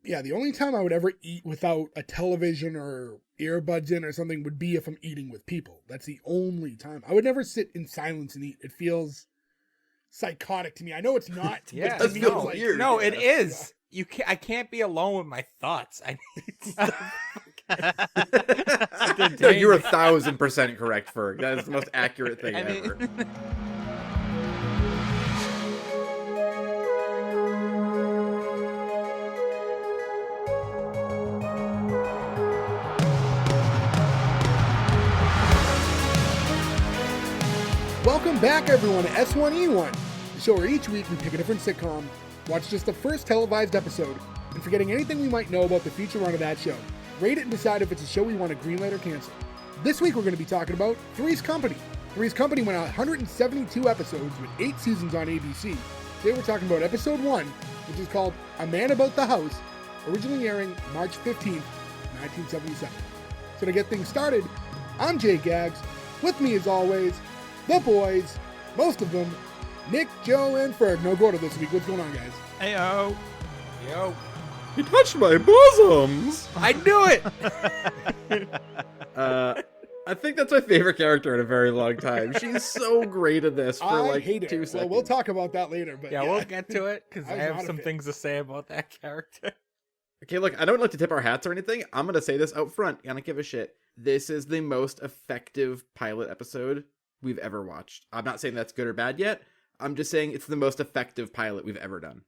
Yeah, the only time I would ever eat without a television or earbuds in or something would be if I'm eating with people. That's the only time. I would never sit in silence and eat. It feels psychotic to me. I know it's not. Yeah, but to me, feel it's like, weird. No, Yeah. it is. You can't. I can't be alone with my thoughts. I need stuff. No, you're 1,000% correct, Ferg. That is the most accurate thing ever. Welcome back, everyone, to S1E1, the show where each week we pick a different sitcom, watch just the first televised episode, and forgetting anything we might know about the future run of that show, rate it and decide if it's a show we want to greenlight or cancel. This week we're going to be talking about Three's Company. Three's Company went out 172 episodes with 8 seasons on ABC. Today we're talking about episode 1, which is called A Man About the House, originally airing March 15th, 1977. So to get things started, I'm Jay Gags. With me as always, the boys, most of them, Nick, Joe, and Ferg. No Gordo this week. What's going on, guys? Heyo. Yo. He touched my bosoms. I knew it. I think that's my favorite character in a very long time. She's so great at this for I like hate 2 it. seconds. Well, we'll talk about that later. But Yeah, we'll get to it because I I was have not a some fan. things to say about that character. Okay, look, I don't like to tip our hats or anything. I'm going to say this out front. I don't give a shit. This is the most effective pilot episode we've ever watched. I'm not saying that's good or bad yet. I'm just saying it's the most effective pilot we've ever done.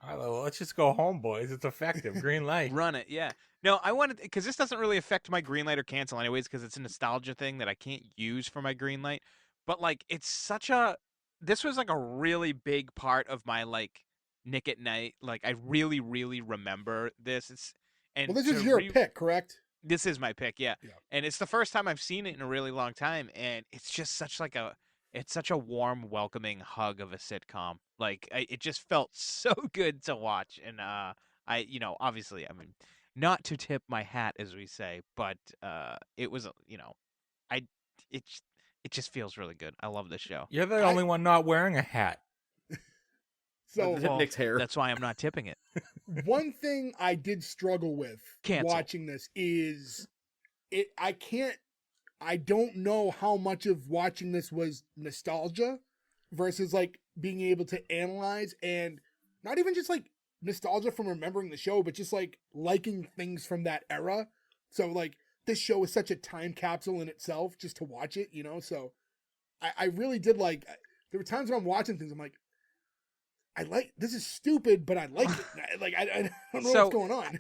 All right, well, let's just go home, boys. It's effective. Green light. Run it, yeah. No, I wanted because this doesn't really affect my green light or cancel anyways because it's a nostalgia thing that I can't use for my green light. But like, it's such a. This was like a really big part of my like Nick at Night. Like, I really, really remember this. well, this is your pick, correct? This is my pick, yeah. Yeah. And it's the first time I've seen it in a really long time, and it's just such like it's such a warm, welcoming hug of a sitcom. Like, it just felt so good to watch, and obviously, I mean, not to tip my hat, as we say, but it was, it just feels really good. I love this show. You're the only one not wearing a hat. So Tip Nick's hair. That's why I'm not tipping it. one thing I did struggle with Cancel. watching this is I don't know how much of watching this was nostalgia versus like being able to analyze and not even just like nostalgia from remembering the show, but just like liking things from that era. So like this show is such a time capsule in itself just to watch it, so I really did like, there were times when I'm watching things, I'm like, this is stupid, but I like it. Like, I don't know what's going on.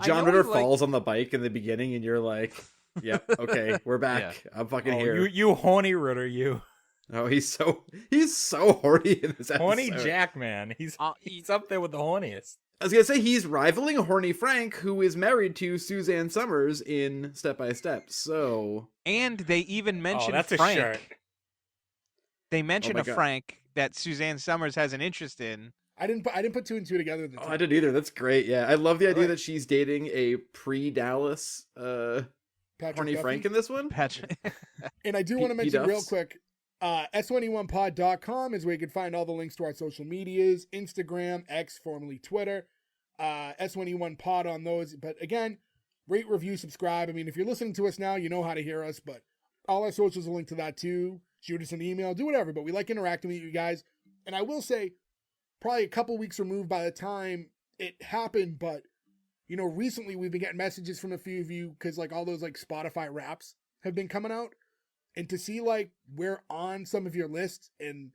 John Ritter falls on the bike in the beginning, and you're like, "Yep, okay, we're back. I'm fucking here." You horny Ritter, you. Oh, he's so horny in this episode. Horny Jack, man. He's up there with the horniest. I was gonna say he's rivaling Horny Frank, who is married to Suzanne Somers in Step by Step. So, And they even mentioned that's Frank. a shirt. They mentioned Oh my God. Frank that Suzanne Somers has an interest in. I didn't put two and two together. oh, I didn't either. That's great. Yeah, I love the idea that she's dating a pre-Dallas Patrick Horny Duffy. Frank in this one. Patrick. And I do want to mention real Duffs. quick, S1E1pod.com is where you can find all the links to our social medias, Instagram, X, formerly Twitter, S1E1pod on those. But again, rate, review, subscribe. I mean, if you're listening to us now, you know how to hear us, but all our socials will link to that too. Shoot us an email, do whatever, but we like interacting with you guys. And I will say, probably a couple weeks removed by the time it happened, but recently we've been getting messages from a few of you because like all those like Spotify raps have been coming out, and to see like we're on some of your lists, and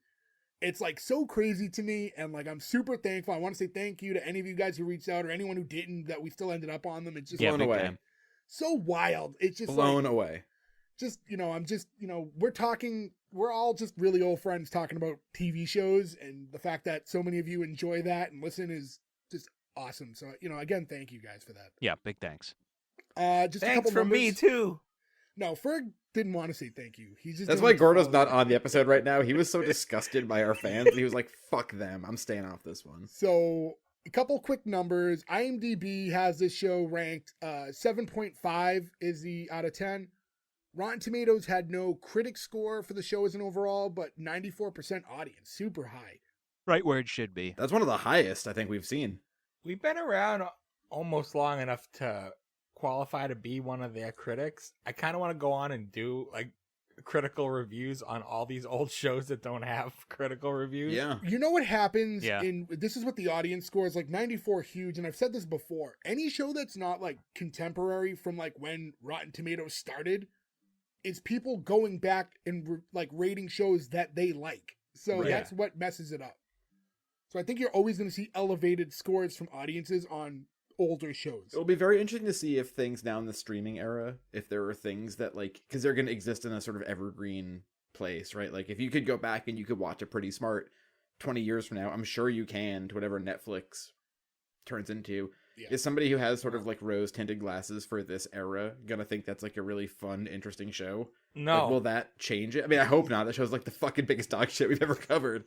it's like so crazy to me, and like I'm super thankful. I want to say thank you to any of you guys who reached out or anyone who didn't, that we still ended up on them. It's just Blown big away. time. so wild. It's just Blown like, away. just I'm just we're all just really old friends talking about TV shows, and the fact that so many of you enjoy that and listen is just awesome. So again, thank you guys for that. Yeah, big thanks. Just a Thanks couple for numbers. me too. No, Ferg didn't want to say thank you. He's just That's doing why it to Gordo's follow not us. on the episode right now. He was so disgusted by our fans. He was like, "Fuck them. I'm staying off this one." So a couple quick numbers. IMDb has this show ranked 7.5 is the out of 10. Rotten Tomatoes had no critic score for the show as an overall, but 94% audience, super high. Right where it should be. That's one of the highest I think we've seen. We've been around almost long enough to qualify to be one of their critics. I kind of want to go on and do like critical reviews on all these old shows that don't have critical reviews. Yeah. You know what happens Yeah. this is what the audience scores, like 94 huge, and I've said this before. Any show that's not like contemporary from like when Rotten Tomatoes started, is people going back and like rating shows that they like. So Right. that's what messes it up. So I think you're always going to see elevated scores from audiences on older shows. It'll be very interesting to see if things now in the streaming era, if there are things that like, because they're going to exist in a sort of evergreen place, right? Like if you could go back and you could watch a Pretty Smart 20 years from now, I'm sure you can, to whatever Netflix turns into. Yeah. Is somebody who has sort of like rose tinted glasses for this era gonna think that's like a really fun, interesting show? No. Like, will that change it? I mean, I hope not. That show's like the fucking biggest dog shit we've ever covered.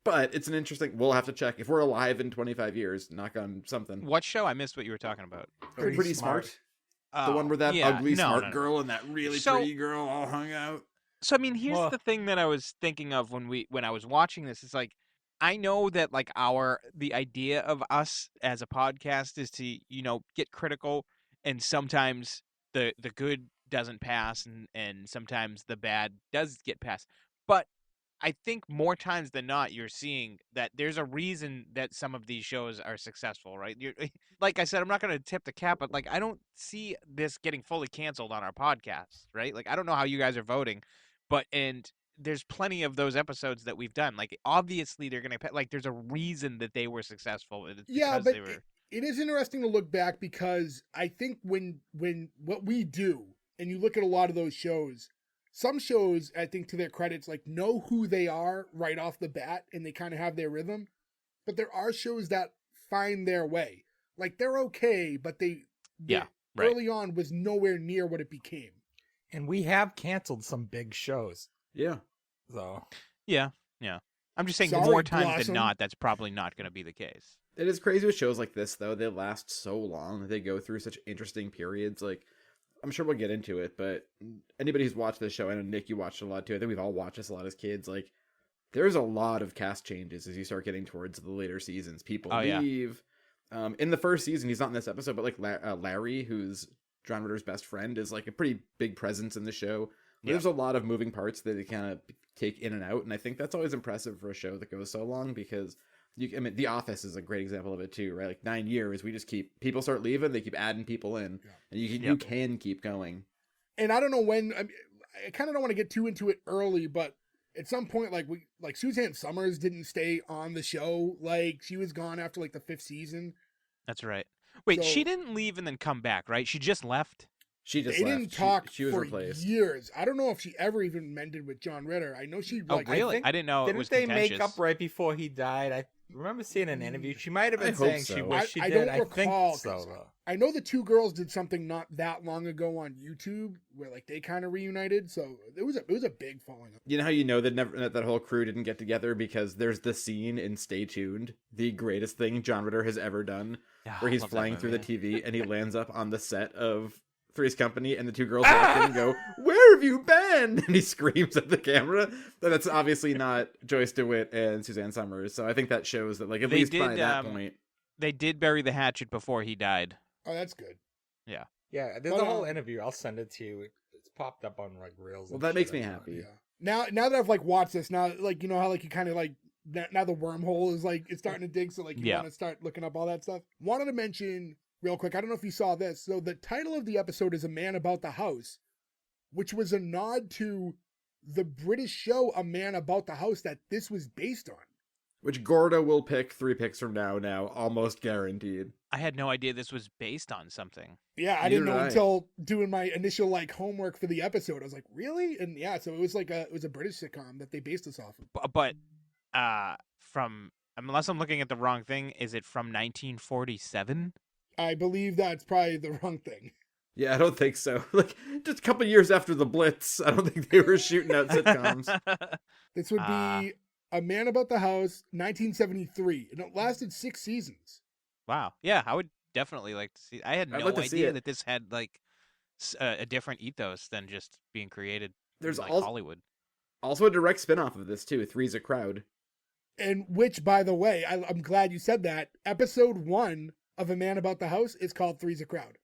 But it's an interesting, we'll have to check. If we're alive in 25 years, knock on something. What show? I missed what you were talking about. Pretty smart. The Oh, one where that yeah, ugly no, smart no, no. girl and that really So- pretty girl all hung out. So I mean, here's Well- the thing that I was thinking of when I was watching this. It's like I know that like the idea of us as a podcast is to get critical, and sometimes the good doesn't pass, and sometimes the bad does get passed. But I think more times than not, you're seeing that there's a reason that some of these shows are successful, right? Like I said, I'm not going to tip the cap, but like I don't see this getting fully canceled on our podcast, right? Like I don't know how you guys are voting, and there's plenty of those episodes that we've done. Like obviously they're going to like there's a reason that they were successful. It's Yeah, because but they were. it is interesting to look back, because I think when what we do, and you look at a lot of those shows, some shows, I think to their credits, like know who they are right off the bat, and they kind of have their rhythm. But there are shows that find their way. Like they're okay, but they Yeah, right. early on was nowhere near what it became. And we have canceled some big shows. Yeah. So Yeah. I'm just saying Sorry, more times Blossom. than not, that's probably not going to be the case. It is crazy with shows like this, though. They last so long. They go through such interesting periods. Like, I'm sure we'll get into it, but anybody who's watched this show, I know Nick, you watched it a lot too. I think we've all watched this a lot as kids. Like, there's a lot of cast changes as you start getting towards the later seasons. People leave. In the first season, he's not in this episode, but like Larry, who's John Ritter's best friend, is like a pretty big presence in the show. Yeah. There's a lot of moving parts that they kind of take in and out, and I think that's always impressive for a show that goes so long, because The Office is a great example of it too, right? Like 9 years, we just keep people start leaving, they keep adding people in, and you can keep going. And I don't know when. I kind of don't want to get too into it early, but at some point, like Suzanne Somers didn't stay on the show. Like she was gone after like the 5th season. That's right. Wait, So- she didn't leave and then come back, right? She just left. She just They left. didn't talk She was for replaced. years. I don't know if she ever even mended with John Ritter. I know she Oh, like really? think- I didn't know it didn't was they contentious. make up right before he died? I remember seeing an interview. She might have I been hope saying she so. wished she I did. don't I think recall, so. 'cause Though. I know the two girls did something not that long ago on YouTube where like they kind of reunited. So it was a big falling up. You know how you know that whole crew didn't get together? Because there's the scene in Stay Tuned, the greatest thing John Ritter has ever done, Yeah, where I he's love that flying through the movie. TV and he lands up on the set of Three's Company, and the two girls walk in and go, "Where have you been?" And he screams at the camera. But that's obviously not Joyce DeWitt and Suzanne Somers. So I think that shows that, like, at They least by did, that point. They did bury the hatchet before he died. Oh, that's good. Yeah, there's But, a whole interview. I'll send it to you. It's popped up on like Reels. Well, and that shit, makes me I thought. happy. Yeah. Now that I've like watched this, now like you know how like you kind of like now the wormhole is like it's starting to dig, so like you Yeah. want to start looking up all that stuff. Wanted to mention real quick. I don't know if you saw this. So the title of the episode is "A Man About the House," which was a nod to the British show "A Man About the House" that this was based on. Which Gordo will pick 3 picks from now, almost guaranteed. I had no idea this was based on something. Yeah, I Neither didn't know did I. until doing my initial like homework for the episode. I was like, really? And yeah, so it was a British sitcom that they based this off of. But from unless I'm looking at the wrong thing, is it from 1947? I believe that's probably the wrong thing. Yeah, I don't think so. Like, just a couple years after the Blitz, I don't think they were shooting out sitcoms. This would be A Man About the House, 1973, and it lasted 6 seasons. Wow. Yeah, I would definitely like to see. I had I'd no like to see idea it. that this had like a different ethos than just being created. There's like also Hollywood. a direct spin-off of this, too. Three's a Crowd. And which, by the way, I'm glad you said that. Episode 1 of A Man About the House, it's called Three's a Crowd.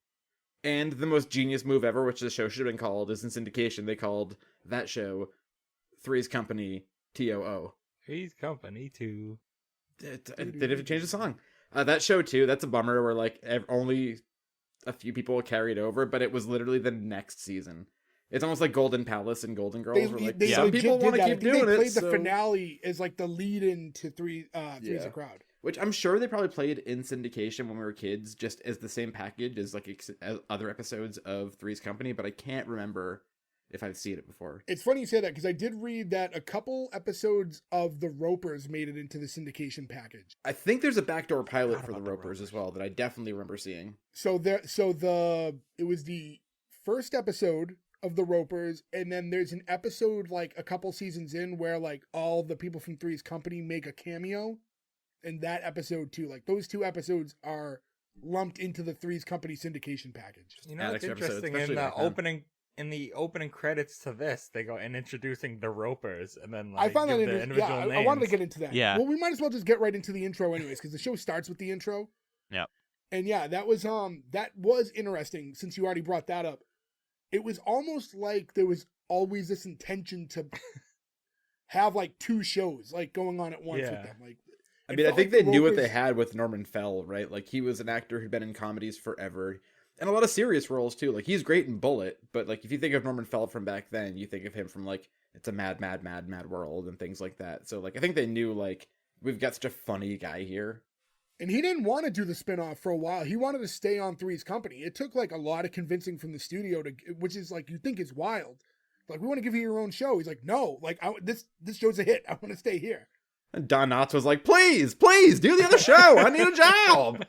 And the most genius move ever, which the show should have been called, is in syndication. They called that show Three's Company TOO. Three's Company too. They didn't even change the song. That show too, that's a bummer where like only a few people carried over, but it was literally the next season. It's almost like Golden Palace and Golden Girls. Where like some people want to keep doing it. They played the finale as like the lead-in to Three's a Crowd. Which I'm sure they probably played in syndication when we were kids, just as the same package as like as other episodes of Three's Company, but I can't remember if I've seen it before. It's funny you say that because I did read that a couple episodes of The Ropers made it into the syndication package. I think there's a backdoor pilot for The Ropers as well that I definitely remember seeing. It was the first episode of The Ropers, and then there's an episode like a couple seasons in where like all the people from Three's Company make a cameo. And that episode too, like those two episodes are lumped into the Three's Company syndication package. You know, it's interesting in the opening credits to this, they go and introducing the Ropers, and then like, I found that interesting. Yeah, I wanted to get into that. Yeah. Well, we might as well just get right into the intro, anyways, because the show starts with the intro. Yeah. And yeah, that was interesting. Since you already brought that up, it was almost like there was always this intention to have like two shows like going on at once with them, like. I mean, I think they knew what they had with Norman Fell, right? Like, he was an actor who'd been in comedies forever. And a lot of serious roles, too. Like, he's great in Bullet, but, like, if you think of Norman Fell from back then, you think of him from, like, It's a Mad, Mad, Mad, Mad World and things like that. So, like, I think they knew, like, we've got such a funny guy here. And he didn't want to do the spinoff for a while. He wanted to stay on Three's Company. It took, like, a lot of convincing from the studio, which is, like, you think is wild. Like, we want to give you your own show. He's like, no, like, this show's a hit. I want to stay here. And Don Knotts was like, please, do the other show. I need a job.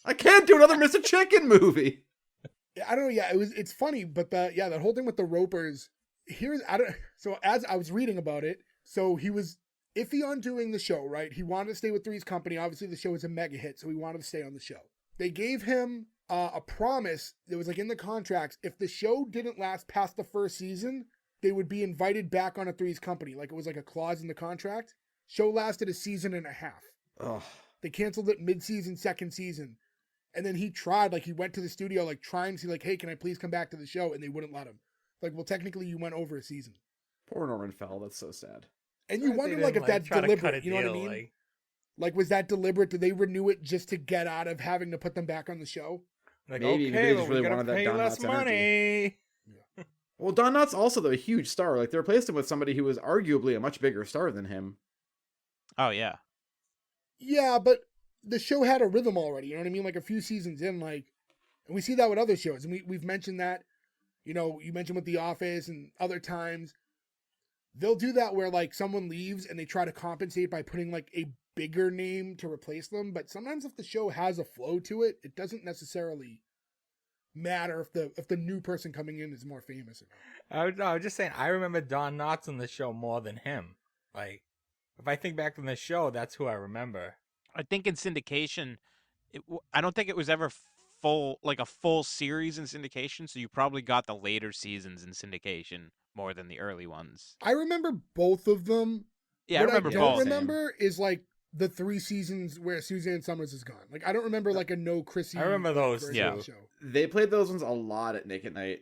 I can't do another Mr. Chicken movie. I don't know. Yeah, it's funny, but that whole thing with the Ropers, so as I was reading about it, so he was iffy on doing the show, right? He wanted to stay with Three's Company. Obviously the show was a mega hit, so he wanted to stay on the show. They gave him a promise that was like in the contracts. If the show didn't last past the first season, they would be invited back on a Three's Company. Like it was like a clause in the contract. Show lasted a season and a half. Ugh. They canceled it mid-season, second season. And then he tried, like he went to the studio, like trying to see like, hey, can I please come back to the show? And they wouldn't let him. Like, well, technically you went over a season. Poor Norman Fell. That's so sad. And you wonder like if that's deliberate. You know what I mean? Like, was that deliberate? Did they renew it just to get out of having to put them back on the show? Like, maybe okay, they just really wanted that Don less Knotts money. Energy. Yeah. Well, Don Knotts also, though, a huge star. Like, they replaced him with somebody who was arguably a much bigger star than him. Oh, yeah. Yeah, but the show had a rhythm already. You know what I mean? Like, a few seasons in, like, and we see that with other shows. And we've mentioned that, you know, you mentioned with The Office and other times. They'll do that where, like, someone leaves and they try to compensate by putting, like, a bigger name to replace them. But sometimes if the show has a flow to it, it doesn't necessarily matter if the new person coming in is more famous or not. I was just saying, I remember Don Knotts on the show more than him. Like, if I think back on the show, that's who I remember. I think in syndication, I don't think it was ever a full series in syndication, so you probably got the later seasons in syndication more than the early ones. I remember both of them. Yeah, I remember both. both. What I don't remember is like the 3 seasons where Suzanne Somers is gone. Like, I don't remember like a no Chrissy. I remember those. Yeah. Show. They played those ones a lot at Nick at Night.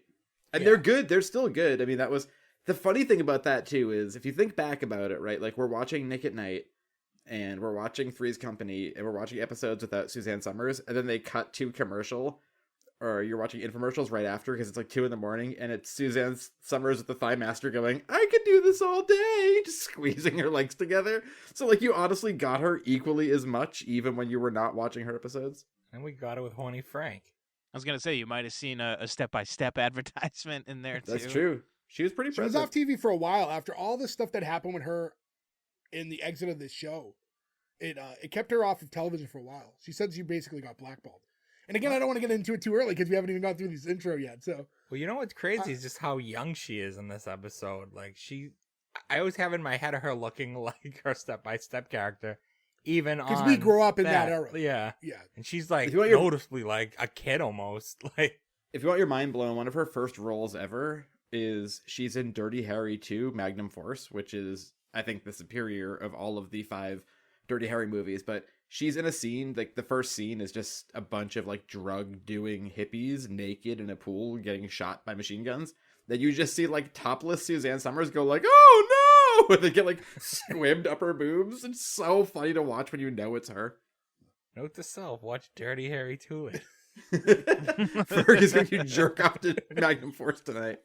And Yeah. they're good. They're still good. I mean, that was the funny thing about that too is if you think back about it, right? Like we're watching Nick at Night and we're watching Three's Company and we're watching episodes without Suzanne Somers and then they cut to commercial or you're watching infomercials right after because it's like 2 a.m. and it's Suzanne Somers with the Thigh Master going, I could do this all day, just squeezing her legs together. So like you honestly got her equally as much even when you were not watching her episodes. And we got it with Horny Frank. I was going to say, you might have seen a step-by-step advertisement in there, too. That's true. She was pretty She was present. off TV for a while after all the stuff that happened with her in the exit of this show. It kept her off of television for a while. She said she basically got blackballed. And again, I don't want to get into it too early because we haven't even gone through this intro yet. So, well, you know what's crazy is just how young she is in this episode. Like I always have in my head her looking like her step-by-step character, even on because we grew up in that era. Yeah, yeah. And she's like If you want noticeably like a kid almost. Like, if you want your mind blown, one of her first roles ever is she's in Dirty Harry 2 Magnum Force, which is, I think, the superior of all of the 5 Dirty Harry movies. But she's in a scene, like the first scene is just a bunch of like drug doing hippies naked in a pool getting shot by machine guns. Then you just see like topless Suzanne Somers go like, oh no! And they get like squibbed up her boobs. It's so funny to watch when you know it's her. Note to self, watch Dirty Harry Tooley. Fergus, when you jerk off to Magnum Force tonight.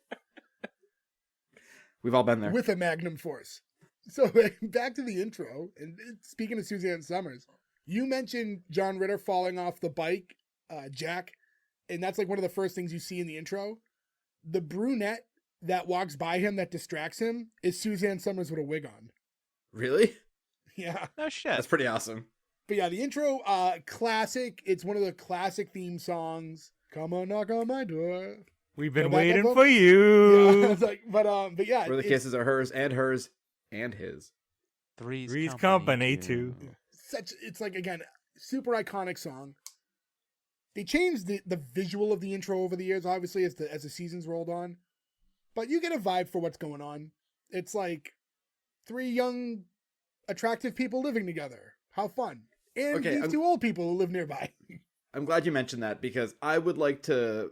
We've all been there. With a Magnum Force. So back to the intro, and speaking of Suzanne Somers, you mentioned John Ritter falling off the bike, Jack, and that's like one of the first things you see in the intro. The brunette that walks by him that distracts him is Suzanne Somers with a wig on. Really? Yeah. No shit. That's pretty awesome. But yeah, the intro, classic. It's one of the classic theme songs. Come on, knock on my door. We've been Go back waiting up. for you. Yeah, it's like, but yeah. Where the kisses are hers and his. Three's Company too. It's like, again, super iconic song. They changed the visual of the intro over the years, obviously, as the seasons rolled on. But you get a vibe for what's going on. It's like 3 young, attractive people living together. How fun. And Okay, these 2 old people who live nearby. I'm glad you mentioned that because I would like to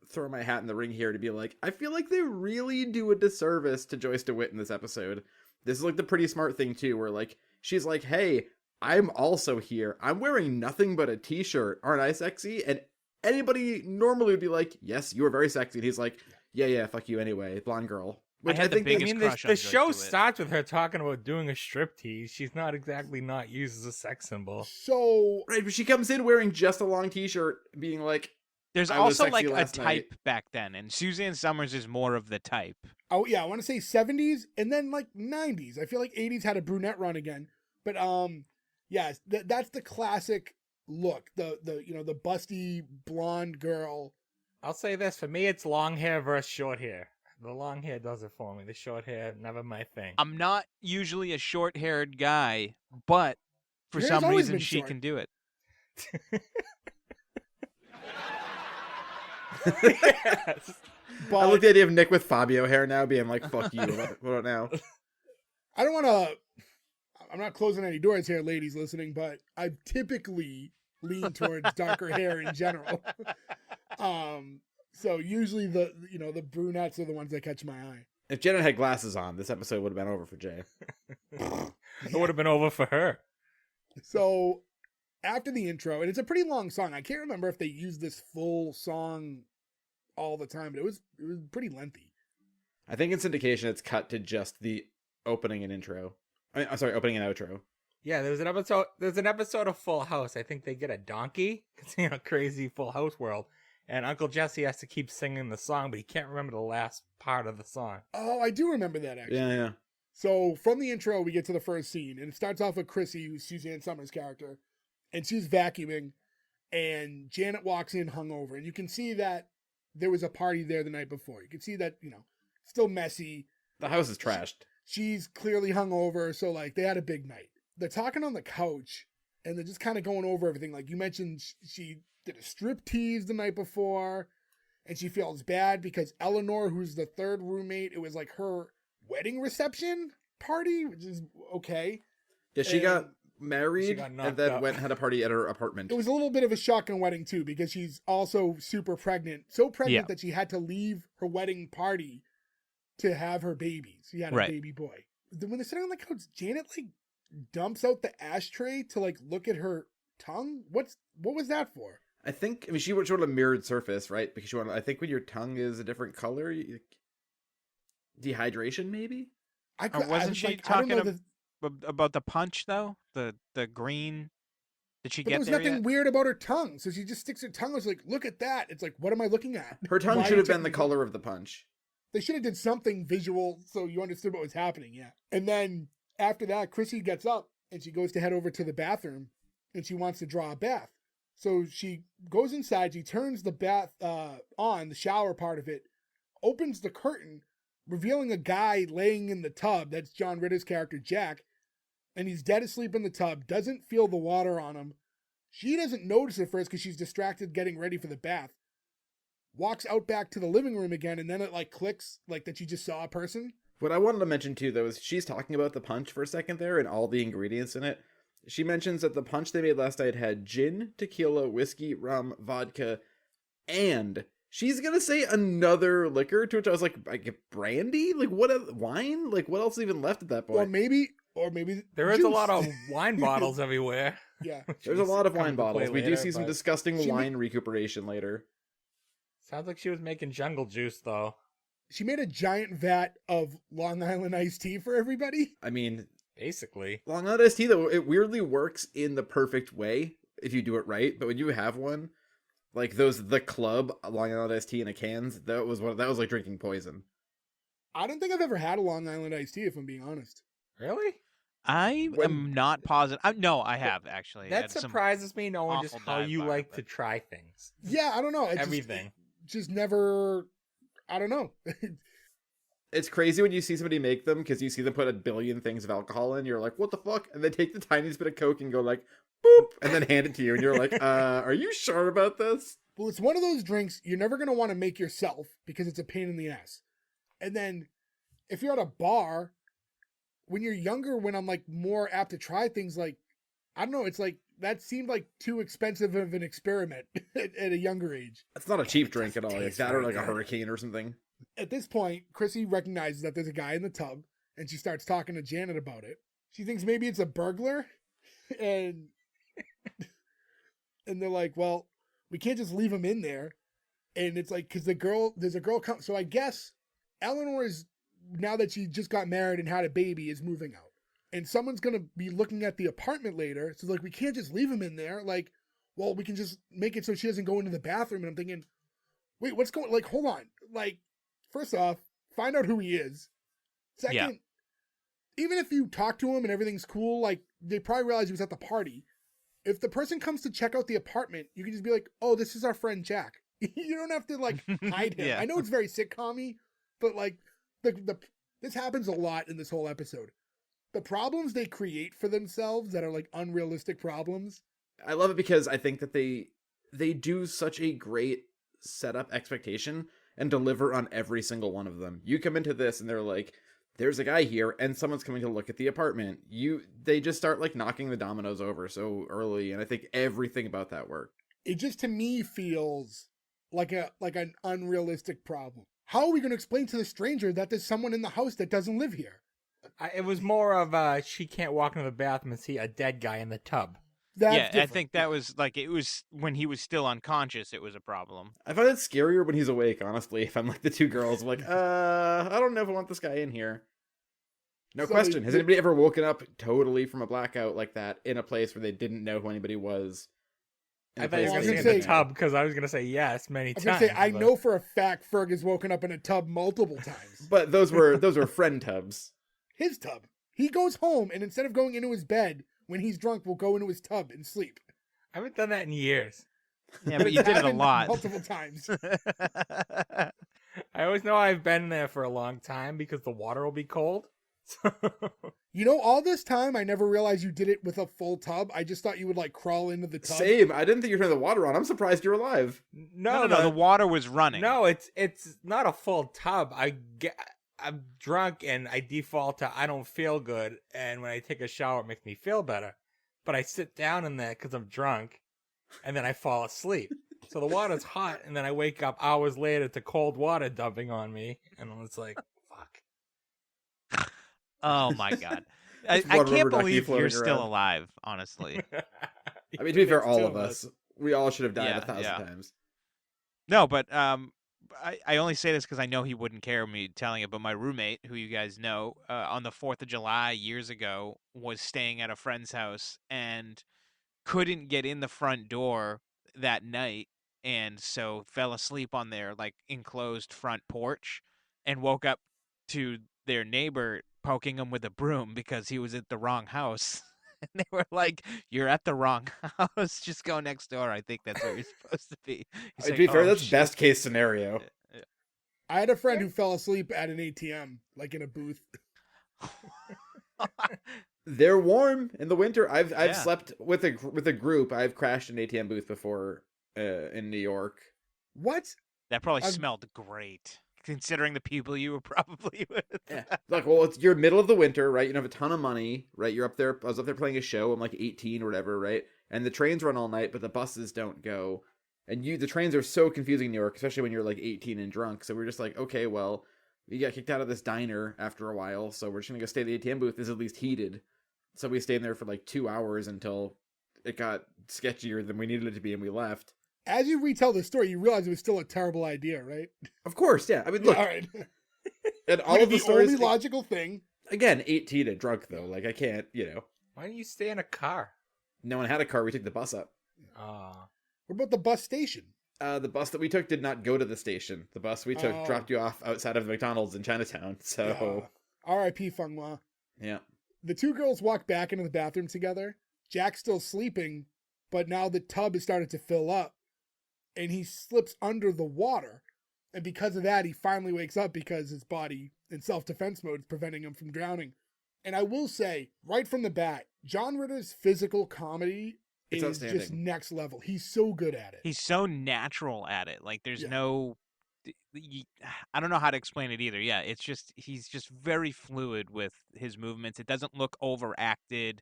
throw my hat in the ring here to be like, I feel like they really do a disservice to Joyce DeWitt in this episode. This is like the pretty smart thing too, where like, she's like, hey, I'm also here. I'm wearing nothing but a t-shirt. Aren't I sexy? And anybody normally would be like, yes, you are very sexy. And he's like, yeah, fuck you anyway, blonde girl. Which I had the biggest crush on the Joyce show DeWitt. starts with her talking about doing a striptease. She's not exactly not used as a sex symbol. So, Right, but she comes in wearing just a long t-shirt, being like, There's I was also like sexy a last type night. back then, and Suzanne Somers is more of the type. oh yeah, I want to say 70s and then like 90s. I feel like 80s had a brunette run again. But yeah, that's the classic look. The the busty blonde girl. I'll say this, for me it's long hair versus short hair. The long hair does it for me. The short hair, never my thing. I'm not usually a short-haired guy, but for Your hair's some always reason been she short. can do it. Yes. But I like the idea of Nick with Fabio hair now being like, fuck you, what about now? I don't want to. I'm not closing any doors here, ladies listening, but I typically lean towards darker hair in general. So usually the brunettes are the ones that catch my eye. If Jenna had glasses on, this episode would have been over for Jay. It would have been over for her. So after the intro, and it's a pretty long song. I can't remember if they used this full song all the time, but it was pretty lengthy. I think in syndication it's cut to just the opening and intro. I'm sorry, opening and outro. Yeah, there's an episode of Full House. I think they get a donkey. It's crazy Full House world. And Uncle Jesse has to keep singing the song, but he can't remember the last part of the song. Oh, I do remember that actually. Yeah. So from the intro, we get to the first scene, and it starts off with Chrissy, who's Suzanne Somers' character, and she's vacuuming, and Janet walks in hungover, and you can see that there was a party there the night before. You can see that, still messy. The house is trashed. She's clearly hungover, so like they had a big night. They're talking on the couch, and they're just kind of going over everything. Like you mentioned, she did a strip tease the night before, and she feels bad because Eleanor, who's the third roommate, it was like her wedding reception party, which is okay. Yeah, she got And married She got and knocked then up. went and had a party at her apartment. it was a little bit of a shotgun wedding too, because she's also super pregnant. So pregnant Yeah. that she had to leave her wedding party to have her baby. She had a Right. baby boy. Then when they're sitting on the couch, Janet like dumps out the ashtray to like look at her tongue. What was that for? I mean, she was sort of a mirrored surface, right? Because I think when your tongue is a different color, dehydration maybe? Wasn't she I don't talking know about the punch though? The green. Did she but there get was there nothing yet? weird about her tongue. So she just sticks her tongue. I was like, look at that. It's like, what am I looking at? Her tongue Why should are have you been the taking- color of the punch. They should have did something visual so you understood what was happening, yeah. And then after that, Chrissy gets up and she goes to head over to the bathroom and she wants to draw a bath. So she goes inside, she turns the bath on, the shower part of it, opens the curtain, revealing a guy laying in the tub. That's John Ritter's character, Jack. And he's dead asleep in the tub, doesn't feel the water on him. She doesn't notice it first because she's distracted getting ready for the bath. Walks out back to the living room again, and then it like clicks like that she just saw a person. What I wanted to mention too, though, is she's talking about the punch for a second there and all the ingredients in it. She mentions that the punch they made last night had gin, tequila, whiskey, rum, vodka, and she's gonna say another liquor, to which I was like brandy? Like, wine? Like, what else is even left at that point? Or maybe There is a juice. lot of wine bottles everywhere. Yeah. There's a lot of Comes wine into play bottles. We do later, see some but- disgusting She wine recuperation later. Sounds like she was making jungle juice, though. She made a giant vat of Long Island iced tea for everybody. I mean, Basically. Long Island iced tea, though, it weirdly works in the perfect way if you do it right. But when you have one, like the club Long Island iced tea in a cans, that was like drinking poison. I don't think I've ever had a Long Island iced tea, if I'm being honest. Really? I When- am not positive. No, I have actually. That Had some- surprises me, knowing just awful how dive you bar, like but- to try things. Yeah, I don't know. Everything. Just never. I don't know. It's crazy when you see somebody make them because you see them put a billion things of alcohol in. You're like, what the fuck? And they take the tiniest bit of Coke and go like, boop, and then hand it to you. And you're like, are you sure about this? Well, it's one of those drinks you're never going to want to make yourself because it's a pain in the ass. And then if you're at a bar, when you're younger, when I'm like more apt to try things, like, I don't know, it's like that seemed like too expensive of an experiment at a younger age. It's not a cheap drink at all. Like tastes that or very like a good. hurricane or something. At this point, Chrissy recognizes that there's a guy in the tub and she starts talking to Janet about it. She thinks maybe it's a burglar and they're like, well, we can't just leave him in there. And it's like, because there's a girl come. So I guess Eleanor is, now that she just got married and had a baby, is moving out. And someone's going to be looking at the apartment later. So like, we can't just leave him in there. Like, well, we can just make it so she doesn't go into the bathroom. And I'm thinking, wait, what's going, like, hold on. Like, first off, find out who he is. Second, Yeah. even if you talk to him and everything's cool, like, they probably realize he was at the party. If the person comes to check out the apartment, you can just be like, oh, this is our friend Jack. You don't have to, like, hide him. Yeah. I know it's very sitcom-y, but, like, this happens a lot in this whole episode. The problems they create for themselves that are, like, unrealistic problems. I love it because I think that they do such a great setup expectation and deliver on every single one of them. You come into this and they're like, there's a guy here and someone's coming to look at the apartment. They just start like knocking the dominoes over so early, and I think everything about that worked. It just, to me, feels like an unrealistic problem. How are we going to explain to the stranger that there's someone in the house that doesn't live here? It was more of she can't walk into the bathroom and see a dead guy in the tub. That's yeah, I different. think that was like, it was when he was still unconscious. It was a problem. I find it scarier when he's awake, honestly. If I'm like the two girls, I'm like, I don't know if I want this guy in here. No So question. Has they- anybody ever woken up totally from a blackout like that in a place where they didn't know who anybody was? In I a thought you place were was going where to gonna say in they the say- tub because I was going to say yes many I was times. going to say, I but- know for a fact Ferg has woken up in a tub multiple times. But those were friend tubs. His tub. He goes home, and instead of going into his bed when he's drunk, will go into his tub and sleep. I haven't done that in years. Yeah, but you It's did it a happened lot. multiple times. I always know I've been there for a long time because the water will be cold. You know, all this time, I never realized you did it with a full tub. I just thought you would, like, crawl into the tub. Same. I didn't think you were turning the water on. I'm surprised you're alive. No, the water was running. No, it's not a full tub. I'm drunk and I default to I don't feel good, and when I take a shower it makes me feel better. But I sit down in there because I'm drunk, and then I fall asleep. So the water's hot, and then I wake up hours later to cold water dumping on me, and it's like, fuck. Oh my god. I Just one can't rubber ducky believe floating you're still around. alive, honestly. I mean, to be fair, It's all two of us. We all should have died Yeah, 1,000 yeah. times. No, but I only say this because I know he wouldn't care me telling it, but my roommate, who you guys know, on the 4th of July years ago, was staying at a friend's house and couldn't get in the front door that night, and so fell asleep on their like enclosed front porch and woke up to their neighbor poking him with a broom because he was at the wrong house. And they were like, "You're at the wrong house. Just go next door. I think that's where you're supposed to be." He's To like, be fair, "Oh, that's shit." best case scenario. I had a friend who fell asleep at an ATM, like in a booth. They're warm in the winter. I've Yeah. slept with a group. I've crashed an ATM booth before in New York. What? That probably I've- smelled great. considering the people you were probably with. Yeah. Like, well, you're middle of the winter, right? You don't have a ton of money, right? You're up there. I was up there playing a show. I'm like 18 or whatever, right? And the trains run all night, but the buses don't go. And the trains are so confusing in New York, especially when you're like 18 and drunk. So we're just like, okay, well, we got kicked out of this diner after a while, so we're just gonna go stay at the ATM booth. Is at least heated. So we stayed there for like 2 hours until it got sketchier than we needed it to be, and we left. As you retell the story, you realize it was still a terrible idea, right? Of course, yeah. I mean, look, All right. and all of the the stories. only logical thing. Again, 18 and drunk though. Like I can't, Why don't you stay in a car? No one had a car. We took the bus up. What about the bus station? The bus that we took did not go to the station. The bus we took dropped you off outside of McDonald's in Chinatown. So, R.I.P. Fenghua. yeah. The two girls walk back into the bathroom together. Jack's still sleeping, but now the tub has started to fill up, and he slips under the water. And because of that, he finally wakes up because his body in self-defense mode is preventing him from drowning. And I will say, right from the bat, John Ritter's physical comedy is just next level. He's so good at it. He's so natural at it. Like there's no, I don't know how to explain it either. Yeah, it's just he's just very fluid with his movements. It doesn't look overacted.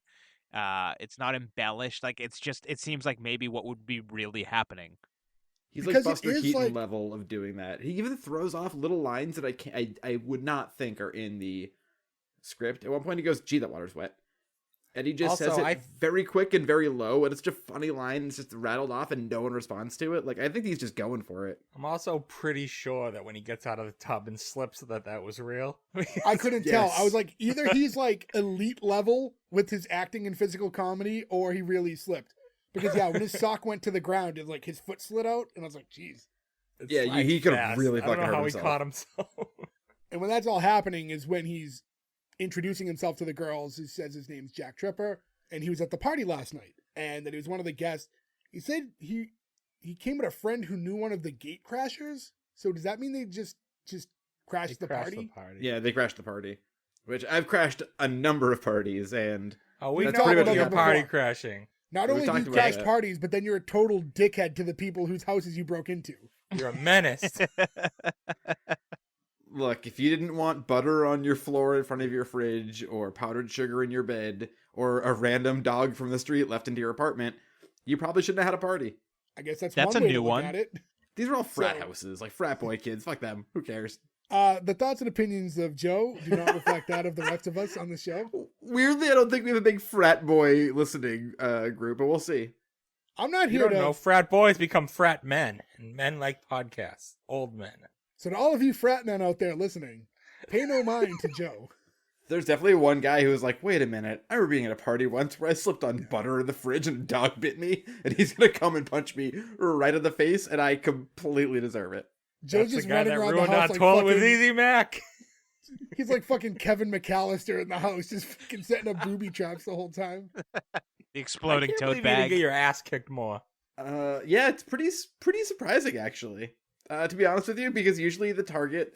It's not embellished. Like it seems like maybe what would be really happening. He's Because like Buster it is Keaton like- level of doing that. He even throws off little lines that I would not think are in the script. At one point he goes, "Gee, that water's wet." And he just Also, says it very quick and very low, and it's just a funny line. It's just rattled off, and no one responds to it. Like, I think he's just going for it. I'm also pretty sure that when he gets out of the tub and slips that was real. I couldn't tell. Yes. I was like, either he's like elite level with his acting and physical comedy, or he really slipped. Because when his sock went to the ground, it like his foot slid out, and I was like, "Jeez." It's Yeah, like he could have fast. really I don't fucking know hurt how himself. he caught himself. And when that's all happening is when he's introducing himself to the girls. He says his name's Jack Tripper, and he was at the party last night, and that he was one of the guests. He said he came with a friend who knew one of the gate crashers. So does that mean they just crashed the party? Yeah, they crashed the party. Which I've crashed a number of parties, and We We've know talked about about your that party before. crashing. Not We've only do talked you about crash that. parties, but then you're a total dickhead to the people whose houses you broke into. You're a menace. look, if you didn't want butter on your floor in front of your fridge, or powdered sugar in your bed, or a random dog from the street left into your apartment, you probably shouldn't have had a party. I guess that's That's one a way to new look one. at it. These are all frat So- houses, like frat boy kids. Fuck them. Who cares? The thoughts and opinions of Joe do not reflect that of the rest of us on the show. Weirdly, I don't think we have a big frat boy listening group, but we'll see. I'm not You here don't to. know. Frat boys become frat men, and men like podcasts. Old men. So to all of you frat men out there listening, pay no mind to Joe. There's definitely one guy who was like, wait a minute, I remember being at a party once where I slipped on butter in the fridge and a dog bit me, and he's gonna come and punch me right in the face, and I completely deserve it. Joe's That's just the guy running that around the ruined house our like toilet with fucking, Easy Mac. he's like fucking Kevin McAllister in the house, just fucking setting up booby traps the whole time. The exploding I can't tote believe you didn't bag. get your ass kicked more. Yeah, it's pretty surprising actually. To be honest with you, because usually the target,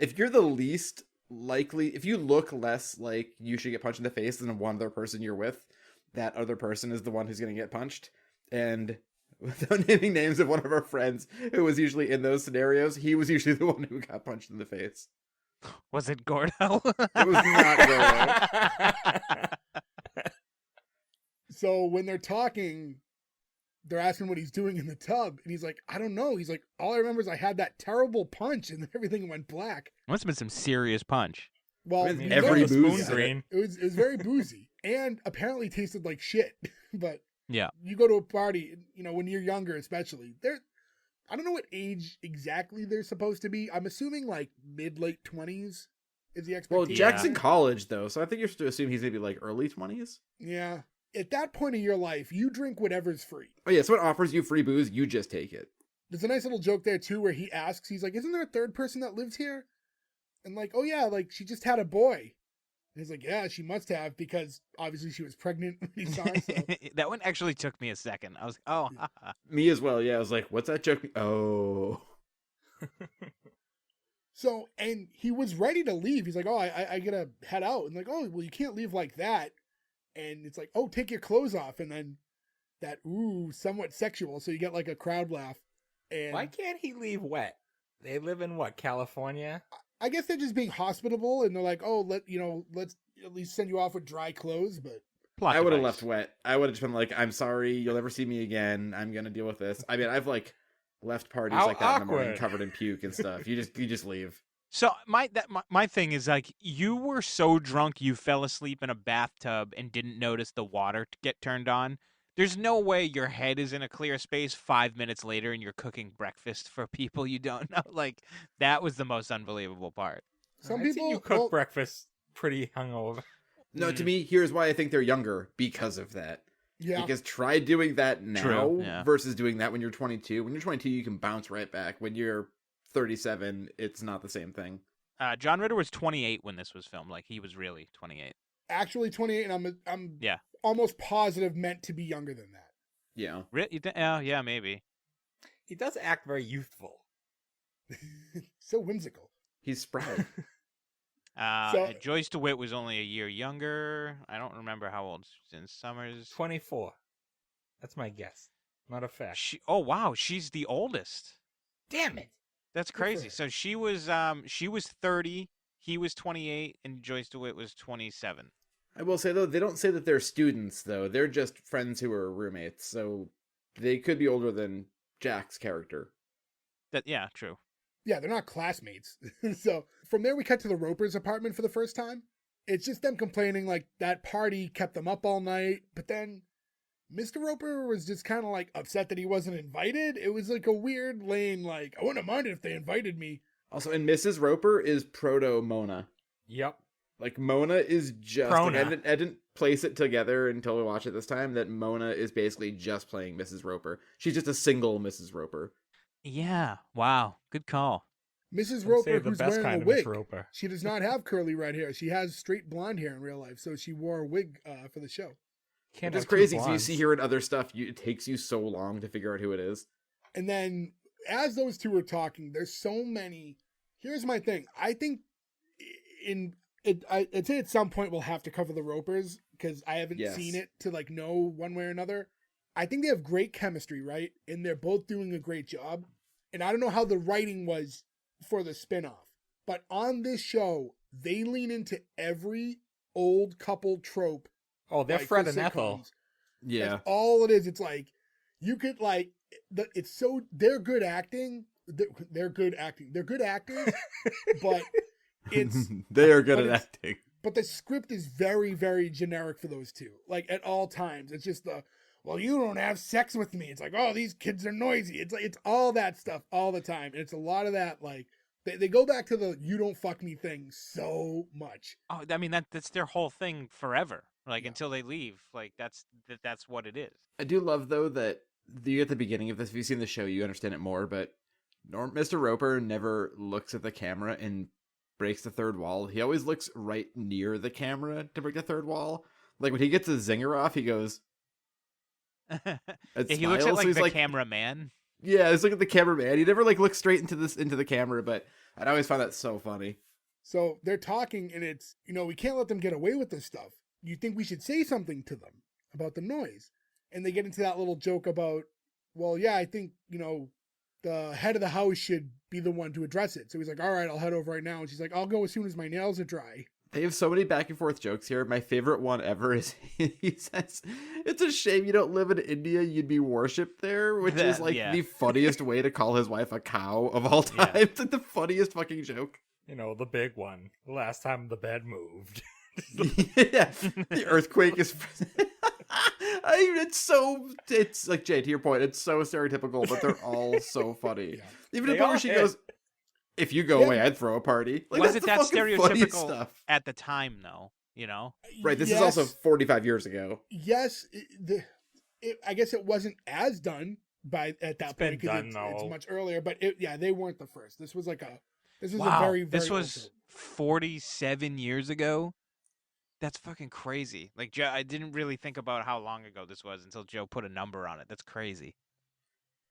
if you're the least likely, if you look less like you should get punched in the face than one other person you're with, that other person is the one who's going to get punched. And without naming names of one of our friends who was usually in those scenarios, he was usually the one who got punched in the face. Was it Gordo? It was not Gordo. So when they're talking, they're asking what he's doing in the tub, and he's like, I don't know. He's like, all I remember is I had that terrible punch, and then everything went black. Must have been some serious punch. Well, I mean, we every know booze spoon green. it was very boozy, and apparently tasted like shit. But Yeah. you go to a party, when you're younger, especially, I don't know what age exactly they're supposed to be. I'm assuming like late 20s is the Well, expectation. Jack's in college though, so I think you're supposed to assume he's maybe like early 20s. Yeah. At that point of your life, you drink whatever's free. Oh yeah, someone offers you free booze, you just take it. There's a nice little joke there too where he asks, he's like, isn't there a third person that lives here? And like, oh yeah, like she just had a boy. And he's like, yeah, she must have, because obviously she was pregnant when he saw her. So. That one actually took me a second. I was like, oh, haha. Me as well, yeah. I was like, what's that joke? Oh. So, and he was ready to leave. He's like, oh, I gotta head out. And like, oh, well, you can't leave like that. And it's like, oh, take your clothes off. And then that, somewhat sexual. So you get like a crowd laugh. And Why can't he leave wet? They live in what, California? I guess they're just being hospitable, and they're like, oh, let's at least send you off with dry clothes. But Plot I would have device. left wet. I would have just been like, I'm sorry, you'll never see me again. I'm gonna deal with this. I mean, I've like left parties How like that in the morning awkward. covered in puke and stuff. You just leave. So my thing is like you were so drunk you fell asleep in a bathtub and didn't notice the water get turned on. There's no way your head is in a clear space 5 minutes later and you're cooking breakfast for people you don't know. Like that was the most unbelievable part. some I've seen people you cook well, breakfast pretty hungover. No, to Mm. me, here's why I think they're younger because of that. yeah, Because try doing that now True, yeah. versus doing that when you're 22. When you're 22, you can bounce right back. When you're 37, it's not the same thing. John Ritter was 28 when this was filmed. Like he was really 28. actually 28, and I'm Yeah. almost positive meant to be younger than that. Yeah. Yeah, maybe. He does act very youthful. So whimsical. He's spry. Joyce DeWitt was only a year younger. I don't remember how old Suzanne Somers. 24. That's my guess. Not a fact. Oh wow, she's the oldest. Damn it. That's Good for crazy. her. So she was 30, he was 28, and Joyce DeWitt was 27. I will say, though, they don't say that they're students, though. They're just friends who are roommates, so they could be older than Jack's character. Yeah, true. Yeah, they're not classmates. So from there, we cut to the Ropers' apartment for the first time. It's just them complaining like that party kept them up all night, but then Mr. Roper was just kind of like upset that he wasn't invited. It was like a weird lane, like, I wouldn't have minded if they invited me. Also, and Mrs. Roper is proto-Mona. Yep. Like, Mona is just... Prona. Like, I didn't place it together until we watched it this time, that Mona is basically just playing Mrs. Roper. She's just a single Mrs. Roper. Yeah. Wow. Good call. Mrs. I'd Roper, say the who's best wearing kind a of Miss wig. Roper. She does not have curly red hair. She has straight blonde hair in real life, so she wore a wig for the show. Can't Which is have two crazy, because you blondes. see her in other stuff, it takes you so long to figure out who it is. And then as those two are talking, there's so many. Here's my thing. I think I'd say at some point we'll have to cover the Ropers because I haven't Yes. seen it to like know one way or another. I think they have great chemistry, right? And they're both doing a great job. And I don't know how the writing was for the spinoff, but on this show, they lean into every old couple trope. Oh, they're like, Fred for and Ethel. sitcoms. Yeah. That's all it is. It's like you could like it's so they're good acting. They're good acting. They're good actors, but it's they are good but at it's- acting. but the script is very very generic for those two. Like at all times, it's just well, you don't have sex with me. It's like, oh, these kids are noisy. It's like it's all that stuff all the time, and it's a lot of that. Like they go back to the you don't fuck me thing so much. Oh, I mean that's their whole thing forever. Like Yeah. until they leave. Like that's what it is. I do love, though, that at the beginning of this, if you've seen the show, you understand it more, but Mr. Roper never looks at the camera and breaks the third wall. He always looks right near the camera to break the third wall. Like, when he gets a zinger off, he goes... Yeah, and he looks at smiles, like so he's the cameraman. Yeah, he's looking at the cameraman. He never, like, looks straight into the camera, but I always found that so funny. So they're talking, and it's we can't let them get away with this stuff. You think we should say something to them about the noise? And they get into that little joke about, well, yeah, I think, the head of the house should be the one to address it. So he's like, all right, I'll head over right now. And she's like, I'll go as soon as my nails are dry. They have so many back and forth jokes here. My favorite one ever is he says, it's a shame you don't live in India. You'd be worshipped there, which is like Yeah. the funniest way to call his wife a cow of all time. Yeah. It's like the funniest fucking joke. The big one. The last time the bed moved. Yeah, the earthquake is... it's like, Jay, to your point, it's so stereotypical, but they're all so funny. Yeah. Even They the part all where she hit. goes, if you go Yeah. away, I'd throw a party. Like, Was that's it the that fucking funniest stereotypical stuff. at the time though? Right, this is Yes, also 45 years ago. Yes, I guess it wasn't as done at that It's point been because done, it's though. much earlier. But they weren't the first. This was a Wow, very very this old was trope. 47 years ago. That's fucking crazy. Like Joe, I didn't really think about how long ago this was until Joe put a number on it. That's crazy.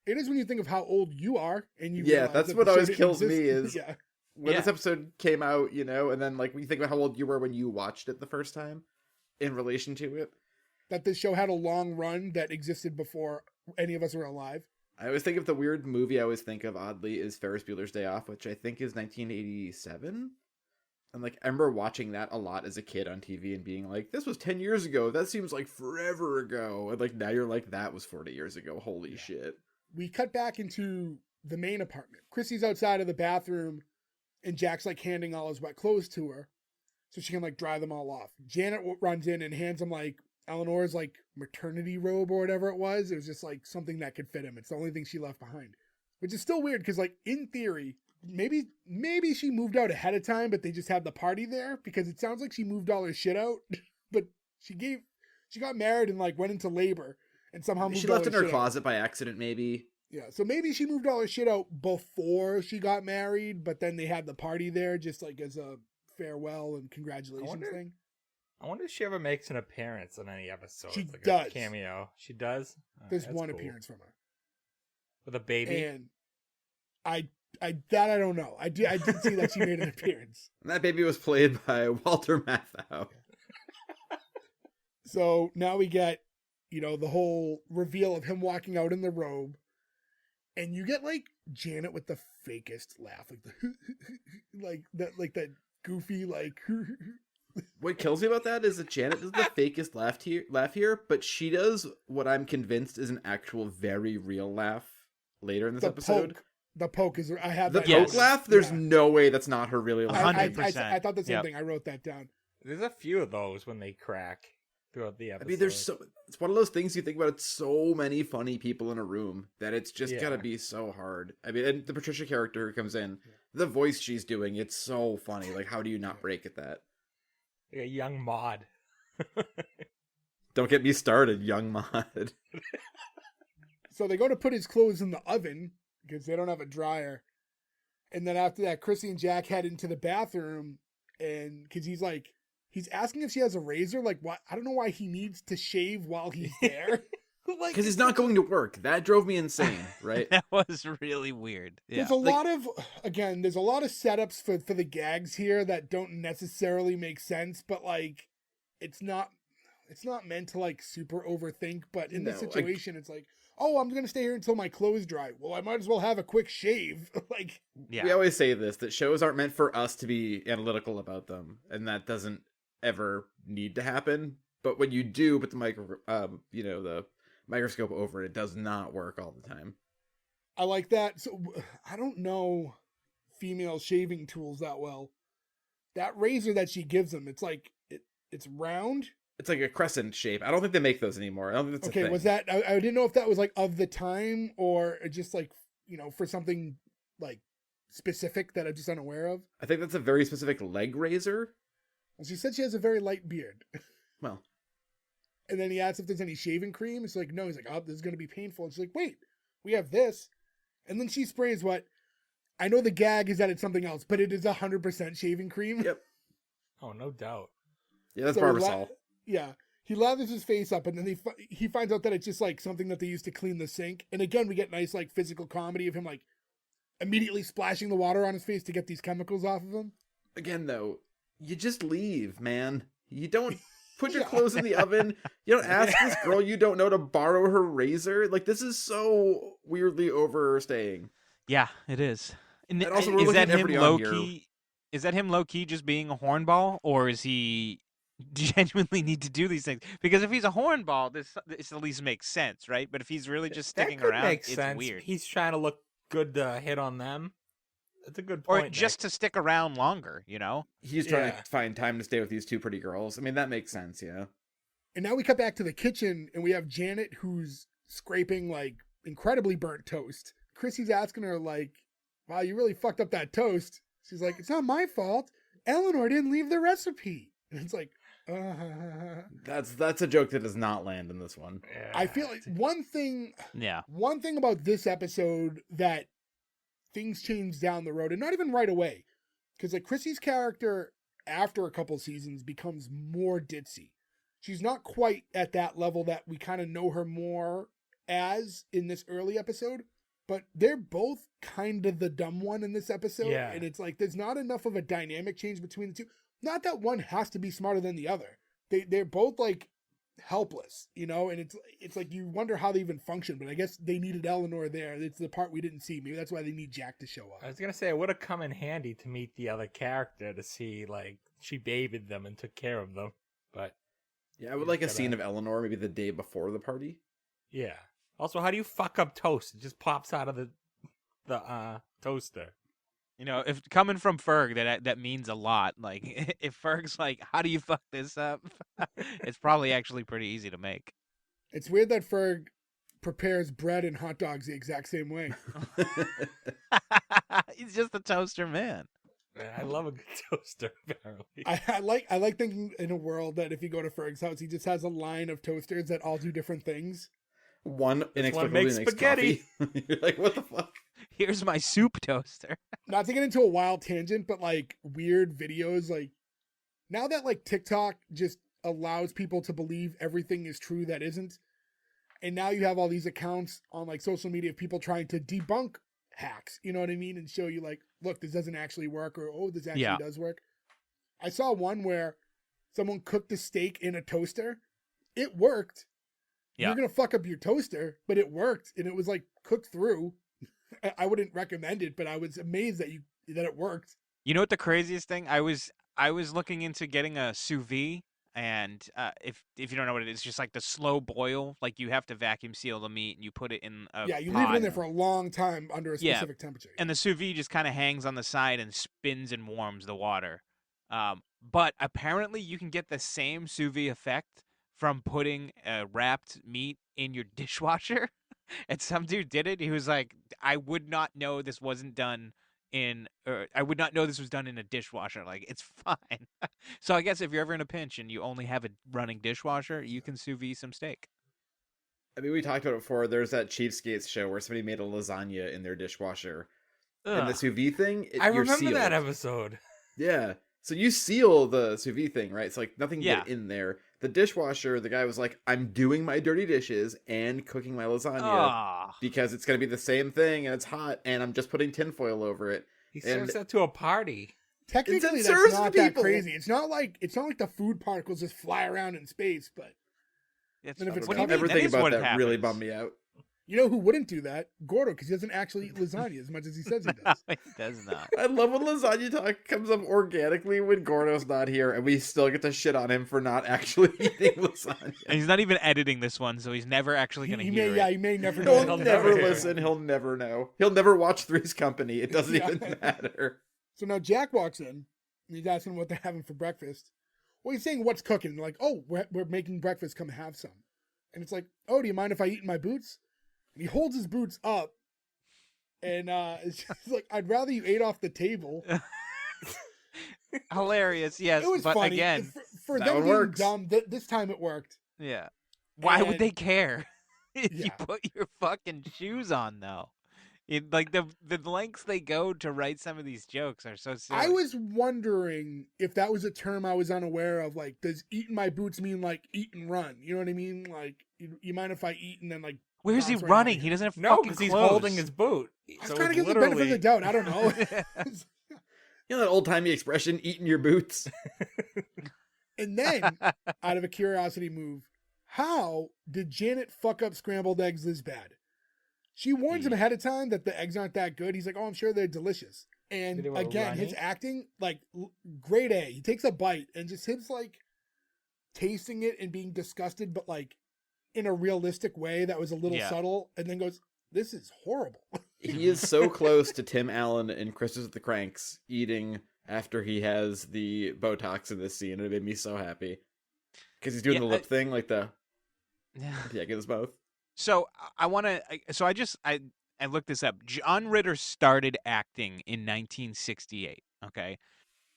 It is when you think of how old you are, and you Yeah, realize that's that what the show always didn't kills me exist. is- yeah. When Yeah. this episode came out, and then like when you think about how old you were when you watched it the first time in relation to it. That this show had a long run that existed before any of us were alive. I always think of the weird movie I always think of oddly is Ferris Bueller's Day Off, which I think is 1987. And like I remember watching that a lot as a kid on TV and being like, this was 10 years ago. That seems like forever ago. And like now you're like, that was 40 years ago. Holy shit. We cut back into the main apartment. Chrissy's outside of the bathroom and Jack's like handing all his wet clothes to her so she can like dry them all off. Janet runs in and hands him like Eleanor's like maternity robe or whatever it was. It was just like something that could fit him. It's the only thing she left behind, which is still weird because like in theory, maybe she moved out ahead of time, but they just had the party there because it sounds like she moved all her shit out, but she got married and like went into labor and somehow moved She left all in her closet by accident, maybe. Yeah, so maybe she moved all her shit out before she got married, but then they had the party there just like as a farewell and congratulations thing. I wonder if she ever makes an appearance on any episode. She like does. A cameo. She does? There's That's one cool. appearance from her. With a baby? And I don't know. I did see that she made an appearance. And that baby was played by Walter Matthau. So now we get, the whole reveal of him walking out in the robe. And you get like Janet with the fakest laugh, like the that goofy like. What kills me about that is that Janet does the fakest laugh here, but she does what I'm convinced is an actual very real laugh later in this episode. The poke is. I have the that. poke laugh. There's no way that's not her really laughing. 100%. I thought the same thing. I wrote that down. There's a few of those when they crack throughout the episode. I mean, it's one of those things you think about. It's so many funny people in a room that it's just gotta be so hard. I mean, and the Patricia character who comes in, the voice she's doing, it's so funny. Like, how do you not break at that? Like a young Maud. Don't get me started, young Maud. So they go to put his clothes in the oven because they don't have a dryer. And then after that, Chrissy and Jack head into the bathroom and because he's asking if she has a razor. Like, what? I don't know why he needs to shave while he's there. Because he's not going to work. That drove me insane, right? That was really weird. Yeah. There's a lot of setups for the gags here that don't necessarily make sense, but like, it's not meant to like super overthink, but in this situation, it's like, oh, I'm going to stay here until my clothes dry. Well, I might as well have a quick shave. Like, we always say this, that shows aren't meant for us to be analytical about them. And that doesn't ever need to happen. But when you do put the microscope over it does not work all the time. I like that. So I don't know female shaving tools that well. That razor that she gives him, it's like it's round. It's like a crescent shape. I don't think they make those anymore. I don't think that's a thing. Was that? I didn't know if that was like of the time or just like for something like specific that I'm just unaware of. I think that's a very specific leg razor. Well, she said she has a very light beard. Well. And then he asks if there's any shaving cream. It's like, no. He's like, oh, this is going to be painful. And she's like, wait, we have this. And then she sprays what? I know the gag is that it's something else, but it is 100% shaving cream. Yep. Oh, no doubt. Yeah, that's Barbasol. Yeah. He lathers his face up, and then he finds out that it's just like something that they use to clean the sink. And again, we get nice like physical comedy of him like immediately splashing the water on his face to get these chemicals off of him. Again, though, you just leave, man. You don't put your clothes in the oven. You don't ask this girl you don't know to borrow her razor. Like, this is so weirdly overstaying. Yeah, it is. And also, is that him low key? Is that him low key just being a hornball, or is he genuinely need to do these things? Because if he's a hornball, this at least makes sense, right? But if he's really just sticking around, it's weird. He's trying to look good to hit on them. That's a good point. Or just to stick around longer, He's trying to find time to stay with these two pretty girls. I mean, that makes sense, yeah. And now we cut back to the kitchen, and we have Janet who's scraping like incredibly burnt toast. Chrissy's asking her like, wow, you really fucked up that toast. She's like, it's not my fault. Eleanor didn't leave the recipe. And it's like, That's a joke that does not land in this one. Yeah. I feel like one thing about this episode that things change down the road, and not even right away, because like Chrissy's character after a couple seasons becomes more ditzy. She's not quite at that level that we kind of know her more as in this early episode, but they're both kind of the dumb one in this episode. Yeah. And it's like there's not enough of a dynamic change between the two. Not that one has to be smarter than the other. They're both like helpless, you know, and it's like you wonder how they even function, but I guess they needed Eleanor there. It's the part we didn't see. Maybe that's why they need Jack to show up. I was gonna say it would have come in handy to meet the other character to see like she babied them and took care of them, but Yeah, I would like a scene of Eleanor maybe the day before the party. yeah. Also, how do you fuck up toast? It just pops out of the toaster. You know, if coming from Ferg, that means a lot. Like, if Ferg's like, "How do you fuck this up?" It's probably actually pretty easy to make. It's weird that Ferg prepares bread and hot dogs the exact same way. He's just a toaster man. Man, I love a good toaster. Apparently, I like thinking in a world that if you go to Ferg's house, he just has a line of toasters that all do different things. One inexplicably makes makes spaghetti. coffee. You're like, what the fuck? Here's my soup toaster. Not to get into a wild tangent, but like weird videos, like now that like TikTok just allows people to believe everything is true that isn't. And now you have all these accounts on like social media of people trying to debunk hacks, you know what I mean? And show you like, look, this doesn't actually work, or oh, this actually does work. I saw one where someone cooked a steak in a toaster. It worked. Yeah. You're going to fuck up your toaster, but it worked. And it was like cooked through. I wouldn't recommend it, but I was amazed that it worked. You know what the craziest thing? I was looking into getting a sous vide, and if you don't know what it is, it's just like the slow boil. Like you have to vacuum seal the meat and you put it in a you pot. leave it in there for a long time under a specific temperature. And the sous vide just kind of hangs on the side and spins and warms the water. But apparently you can get the same sous vide effect from putting wrapped meat in your dishwasher. And some dude did it. He was like, I would not know this wasn't done I would not know this was done in a dishwasher. Like, it's fine. So I guess if you're ever in a pinch and you only have a running dishwasher, you can sous vide some steak. I mean, we talked about it before. There's that Cheapskates show where somebody made a lasagna in their dishwasher. And the Ugh. sous vide thing, I you're remember sealed. that episode. Yeah. So you seal the sous vide thing, right? It's like nothing can Yeah. get in there. The dishwasher, the guy was like, I'm doing my dirty dishes and cooking my lasagna Ah. because it's going to be the same thing and it's hot and I'm just putting tinfoil over it. He And- serves that to a party. Technically, It that's serves not to that people. crazy. It's not like the food particles just fly around in space, but It's, And if it's what do you covered- mean? That Everything is about what that really happens. bummed me out. you know who wouldn't do that? Gordo, because he doesn't actually eat lasagna as much as he says he does. He does not. I love when lasagna talk comes up organically when Gordo's not here, and we still get to shit on him for not actually eating lasagna. And he's not even editing this one, so he's never actually going to hear it. He may never He'll know. He'll never never hear. listen. He'll never know. He'll never watch Three's Company. It doesn't Yeah. even matter. So now Jack walks in, and he's asking what they're having for breakfast. Well, he's saying, what's cooking? And they're like, oh, we're making breakfast. Come have some. And it's like, oh, do you mind if I eat in my boots? And he holds his boots up, and it's just like, I'd rather you ate off the table. Hilarious, yes. It was but funny. again, For That them one being works. dumb, this time it worked. yeah. Why would And- they care if you Yeah. put your fucking shoes on, though? Like the lengths they go to write some of these jokes are so silly. I was wondering if that was a term I was unaware of. Like, does eat in my boots mean like eat and run? You know what I mean? Like, you mind if I eat and then like? Where's he bounce right out running? of He here? doesn't have No, fucking because he's clothes. holding his boot. I was So trying to it's give the benefit of the literally- doubt. I don't know. You know that old timey expression, eating your boots? And then, out of a curiosity move, how did Janet fuck up scrambled eggs this bad? She warns him ahead of time that the eggs aren't that good. He's like, oh, I'm sure they're delicious. And Did it again, his runny? acting, like, grade A. He takes a bite and just his, like, tasting it and being disgusted, but, like, in a realistic way that was a little Yeah. subtle, and then goes, this is horrible. He is so close to Tim Allen in Christmas with the Cranks eating after he has the Botox in this scene, and it made me so happy. Because he's doing Yeah, the lip thing, like the, Yeah. yeah, get his mouth. So I want to. So I looked this up. John Ritter started acting in 1968. Okay,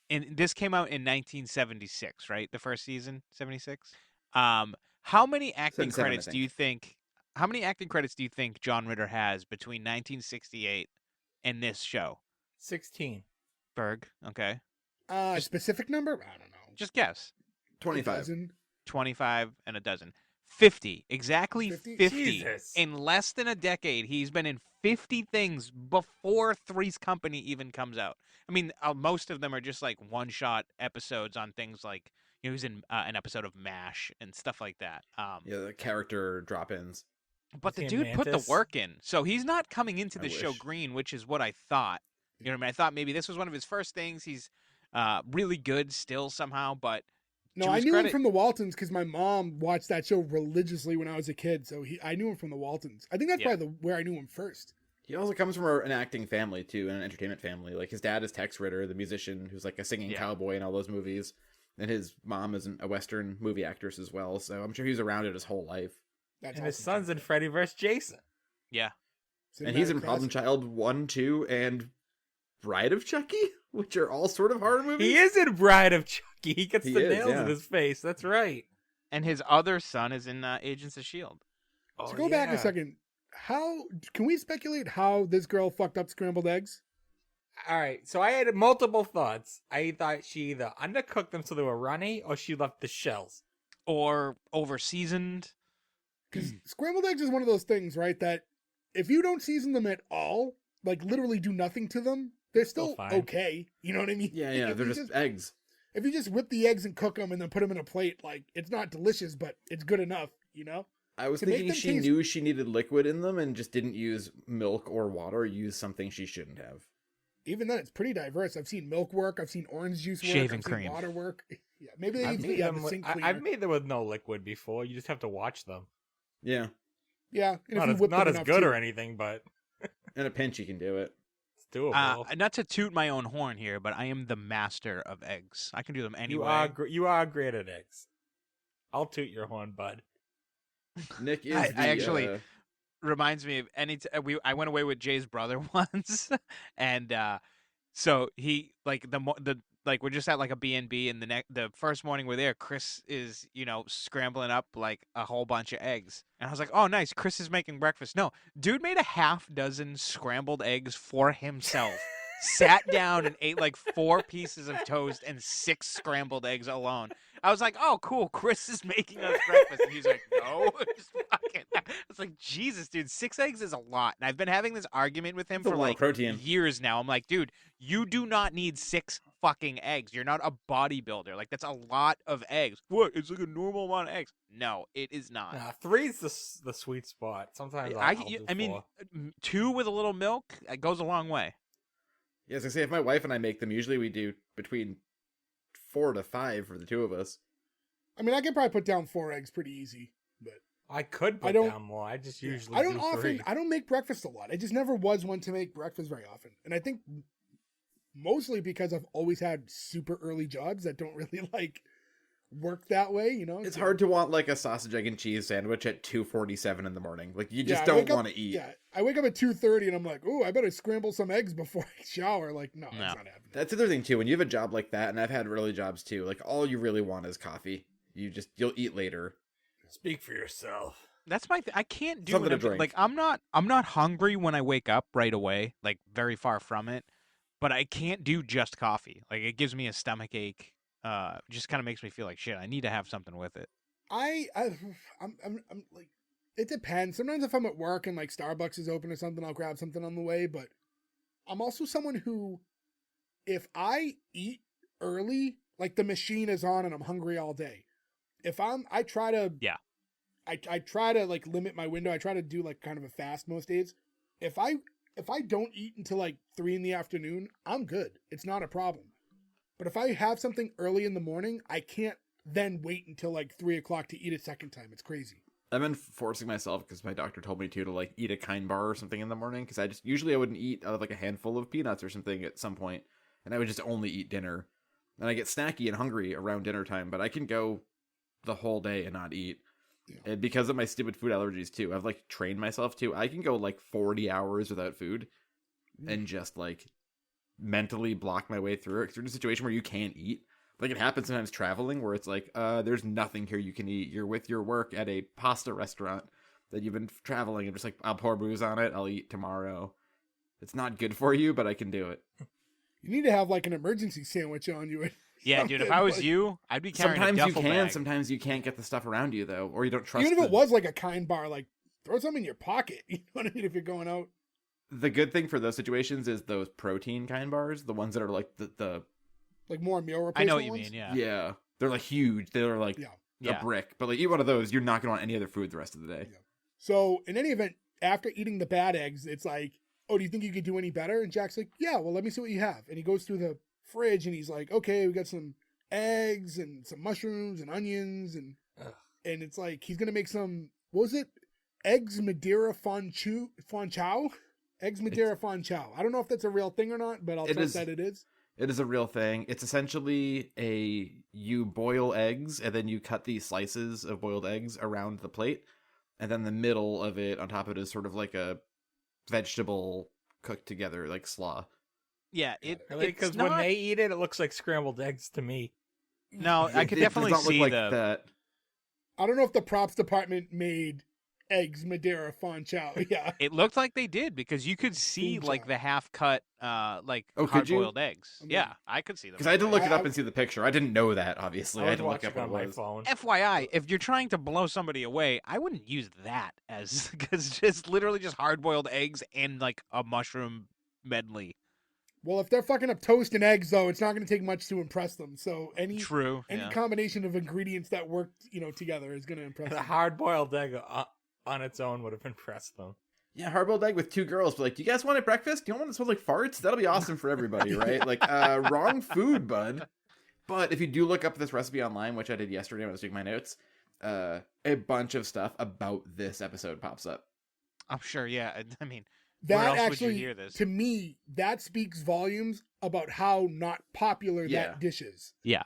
and this came out in 1976, right? The first season, 76. How many acting 77, I credits do think. you think? How many acting credits do you think John Ritter has between 1968 and this show? 16. Berg. Okay, Specific number? I don't know. just guess. 25. Dozen? 25 and a dozen. 50. Exactly 50? 50. Jesus. In less than a decade, he's been in 50 things before Three's Company even comes out. I mean, most of them are just like one-shot episodes on things like, he was in an episode of MASH and stuff like that. Yeah, the character drop-ins. But the Was he dude in put the Mantis? work in, so he's not coming into I the show wish. green, which is what I thought. You know what I mean? I thought maybe this was one of his first things. He's really good still somehow, but No, to I his knew him credit- from the Waltons because my mom watched that show religiously when I was a kid. So I knew him from the Waltons. I think that's Yeah. probably where I knew him first. He also comes from an acting family too, and an entertainment family. Like his dad is Tex Ritter, the musician who's like a singing Yeah. cowboy in all those movies, and his mom is a Western movie actress as well. So I'm sure he was around it his whole life. That's And his awesome. son's in Freddy vs. Jason. yeah, And he's in Cinematic Problem classic. Child 1, 2, and Bride of Chucky, which are all sort of horror movies. He is in Bride of Chucky. He gets He the is, nails yeah. in his face. That's right. and his other son is in Agents of Shield. So go back a second. How can we speculate how this girl fucked up scrambled eggs? All right, so I had multiple thoughts. I thought she either undercooked them so they were runny, or she left the shells. Or over seasoned. Because scrambled eggs is one of those things, right? That if you don't season them at all, like literally do nothing to them, they're still fine. okay. You know what I mean? Yeah, Like, if they're you just eggs. if you just whip the eggs and cook them and then put them in a plate, like it's not delicious, but it's good enough. You know? I was To make thinking them she taste- knew she needed liquid in them and just didn't use milk or water, used something she shouldn't have. Even then, it's pretty diverse. I've seen milk work. I've seen orange juice work. Shaving I've seen cream. water work. Yeah, maybe they I've need made, to have them a with, sink I've cleaner. made them with no liquid before. You just have to watch them. Yeah. Yeah, and if Not you as, whip not them as enough, good too. or anything, but In a pinch, you can do it. it's doable. Not to toot my own horn here, but I am the master of eggs. I can do them any you way. are great at eggs. I'll toot your horn, bud. Nick is I the, actually- Reminds me of I went away with Jay's brother once, and so he like we're just at like a B&B, and the first morning we're there, Chris is scrambling up like a whole bunch of eggs, and I was like, oh nice, Chris is making breakfast. No, dude made a half dozen scrambled eggs for himself. Sat down and ate like 4 pieces of toast and 6 scrambled eggs alone. I was like, oh, cool. Chris is making us breakfast. And he's like, no. Just fucking. I was like, Jesus, dude, 6 eggs is a lot. And I've been having this argument with him It's a for lot of like protein. years now. I'm like, dude, you do not need 6 fucking eggs. You're not a bodybuilder. Like, that's a lot of eggs. What? It's like a normal amount of eggs. No, it is not. Nah, 3's the sweet spot. Sometimes I'll do I mean, 4. 2 with a little milk, it goes a long way. Yeah, as I say, if my wife and I make them, usually we do between 4 to 5 for the two of us. I mean, I could probably put down 4 eggs pretty easy, but I could put don't- down more. I just usually I don't do often. 3. I don't make breakfast a lot. I just never was one to make breakfast very often, and I think mostly because I've always had super early jobs that don't really like work that way. You know, It's So- hard to want like a sausage, egg, and cheese sandwich at 2:47 in the morning. Like you just I don't wake up- want to eat. Yeah, I wake up at 2:30 and I'm like, oh, I better scramble some eggs before I shower. Like, no, No. that's not happening. That's the other thing too. When you have a job like that, and I've had early jobs too, like all you really want is coffee. You'll eat later. Speak for yourself. That's my I can't do Something an to empty- drink. like I'm not hungry when I wake up right away, like very far from it, but I can't do just coffee. Like it gives me a stomach ache. Just kind of makes me feel like shit. I need to have something with it. I'm like, it depends. Sometimes if I'm at work and like Starbucks is open or something, I'll grab something on the way. But I'm also someone who, if I eat early, like the machine is on and I'm hungry all day. I try to, Yeah. I try to like limit my window. I try to do like kind of a fast most days. If I don't eat until like 3 p.m, I'm good. It's not a problem. But if I have something early in the morning, I can't then wait until like 3 o'clock to eat a second time. It's crazy. I've been forcing myself because my doctor told me to like eat a kind bar or something in the morning. Because I wouldn't eat out of like a handful of peanuts or something at some point, and I would just only eat dinner. And I get snacky and hungry around dinner time, but I can go the whole day and not eat. Yeah. And because of my stupid food allergies too, I've like trained myself to. I can go like 40 hours without food, and just like mentally block my way through it. 'Cause you're in a situation where you can't eat. Like it happens sometimes traveling where it's like, there's nothing here you can eat. You're with your work at a pasta restaurant that you've been traveling, and just like, I'll pour booze on it. I'll eat tomorrow. It's not good for you, but I can do it. You need to have like an emergency sandwich on you. Yeah, dude. If Something, I was like- you, I'd be carrying Sometimes a you duffel can, bag. sometimes you can't get the stuff around you though, or you don't trust. Even if it the- was like a kind bar, like throw some in your pocket. You know what I mean? If you're going out. The good thing for those situations is those protein kind bars, the ones that are like the Like more meal I replacement know what you ones? mean. yeah. They're like huge. They're like Yeah. a brick. But like eat one of those, you're not gonna want any other food the rest of the day. Yeah. So in any event, after eating the bad eggs, it's like, oh, do you think you could do any better? And Jack's like, yeah, well, let me see what you have. And he goes through the fridge and he's like, okay, we got some eggs and some mushrooms and onions and it's like he's gonna make some, what was it? Eggs Madeira fon chow? Eggs Madeira fon chow. I don't know if that's a real thing or not, but I'll trust that it is. It is a real thing. It's essentially you boil eggs and then you cut these slices of boiled eggs around the plate. And then the middle of it, on top of it, is sort of like a vegetable cooked together, like slaw. Yeah, because when they eat it, it looks like scrambled eggs to me. No, I could definitely does not see look like that. I don't know if the props department made eggs Madeira fon chow. Yeah, It looked like they did because you could see Fun like chow. the half cut, could you? hard-boiled eggs. I mean, Yeah, I could see them. Because I had to look it up and see the picture. I didn't know that, obviously. I I had was to look up watching what on it my was. phone. FYI, if you're trying to blow somebody away, I wouldn't use that as because just literally just hard-boiled eggs and like a mushroom medley. well, if they're fucking up toast and eggs, though, it's not going to take much to impress them. So any True. Yeah. combination of ingredients that work, together is going to impress The them. hard-boiled egg on its own would have impressed them. Yeah, hard-boiled egg with two girls. But like, do you guys want it breakfast? Do you want one that smells like farts? That'll be awesome for everybody, right? Like, wrong food, bud. But if you do look up this recipe online, which I did yesterday when I was doing my notes, a bunch of stuff about this episode pops up. I'm sure. Yeah. I mean, where That else would you actually, hear this? to me, that speaks volumes about how not popular Yeah. that dish is. Yeah.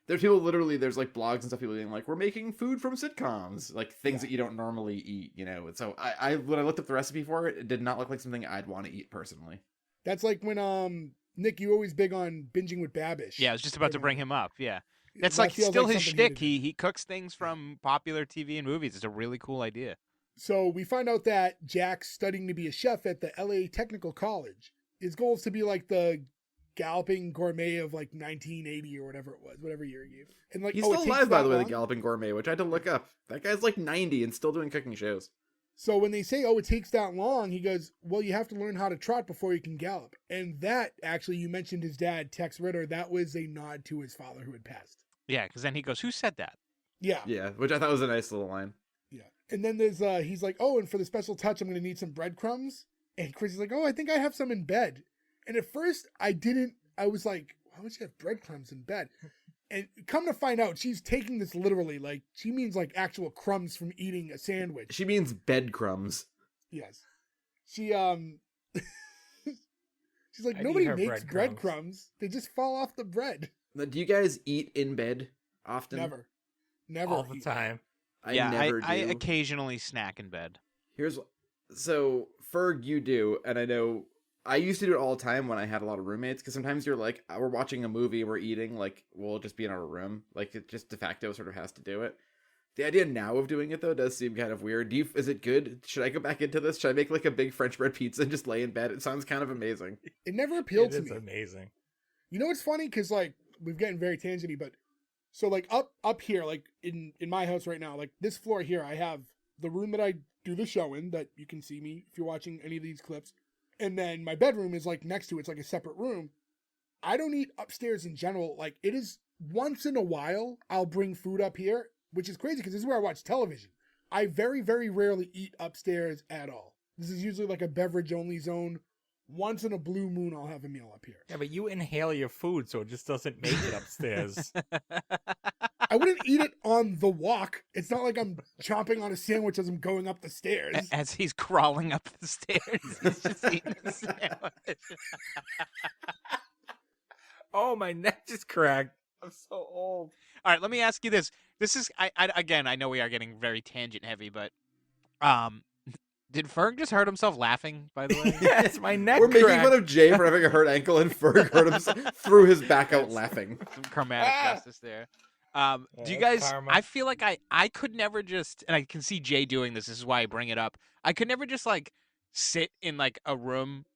There's people literally, there's like blogs and stuff, people being like, we're making food from sitcoms, like things that you don't normally eat, And so I when I looked up the recipe for it, it did not look like something I'd want to eat personally. That's like when Nick, you always big on binging with Babish. Yeah, I was just about to bring him up. Yeah. It's That like feels still his something he'd shtick. do. He cooks things from popular TV and movies. It's a really cool idea. So we find out that Jack's studying to be a chef at the LA Technical College. His goal is to be like the galloping gourmet of like 1980 or whatever it was, whatever year he gave. And like, He's it still takes alive, by that the way, long? the Galloping Gourmet, which I had to look up. That guy's like 90 and still doing cooking shows. So when they say, oh, it takes that long, he goes, well, you have to learn how to trot before you can gallop. And that, actually, you mentioned his dad, Tex Ritter, that was a nod to his father who had passed. Yeah, because then he goes, "Who said that?" Yeah. Yeah, which I thought was a nice little line. Yeah. And then there's, he's like, oh, and for the special touch, I'm going to need some breadcrumbs. And Chrissy's like, oh, I think I have some in bed. And at first, I was like, why would you have breadcrumbs in bed? And come to find out, she's taking this literally. Like, she means like actual crumbs from eating a sandwich. She means bed crumbs. Yes. She, she's like, I'd nobody eat her makes breadcrumbs. breadcrumbs. They just fall off the bread. Now, do you guys eat in bed often? Never. Never. All the eat. time. I yeah, never do. I occasionally snack in bed. So Ferg, you do, and I know I used to do it all the time when I had a lot of roommates, because sometimes you're like, we're watching a movie, we're eating, like, we'll just be in our room. Like, it just de facto sort of has to do it. The idea now of doing it, though, does seem kind of weird. Is it good? Should I go back into this? Should I make, like, a big French bread pizza and just lay in bed? It sounds kind of amazing. It never appealed It to is me. amazing. You know what's funny? Because, like, we've gotten very tangenty, but so, like, up here, like, in my house right now, like, this floor here, I have the room that I do the show in, that you can see me if you're watching any of these clips. And then my bedroom is, like, next to it. It's like a separate room. I don't eat upstairs in general. Like, it is once in a while I'll bring food up here, which is crazy because this is where I watch television. I very, very rarely eat upstairs at all. This is usually like a beverage-only zone. Once in a blue moon, I'll have a meal up here. Yeah, but you inhale your food, so it just doesn't make it upstairs. I wouldn't eat it on the walk. It's not like I'm chomping on a sandwich as I'm going up the stairs. As he's crawling up the stairs, he's just eating the sandwich. Oh, my neck just cracked. I'm so old. All right, let me ask you this. This is again, I know we are getting very tangent heavy, but did Ferg just hurt himself laughing, by the way? Yes, my neck We're making cracked. fun of Jay for having a hurt ankle, and Ferg hurt himself, threw his back out laughing. Some chromatic justice there. Do you that's guys, karma. I feel like I could never just, and I can see Jay doing this is why I bring it up. I could never just like sit in like a room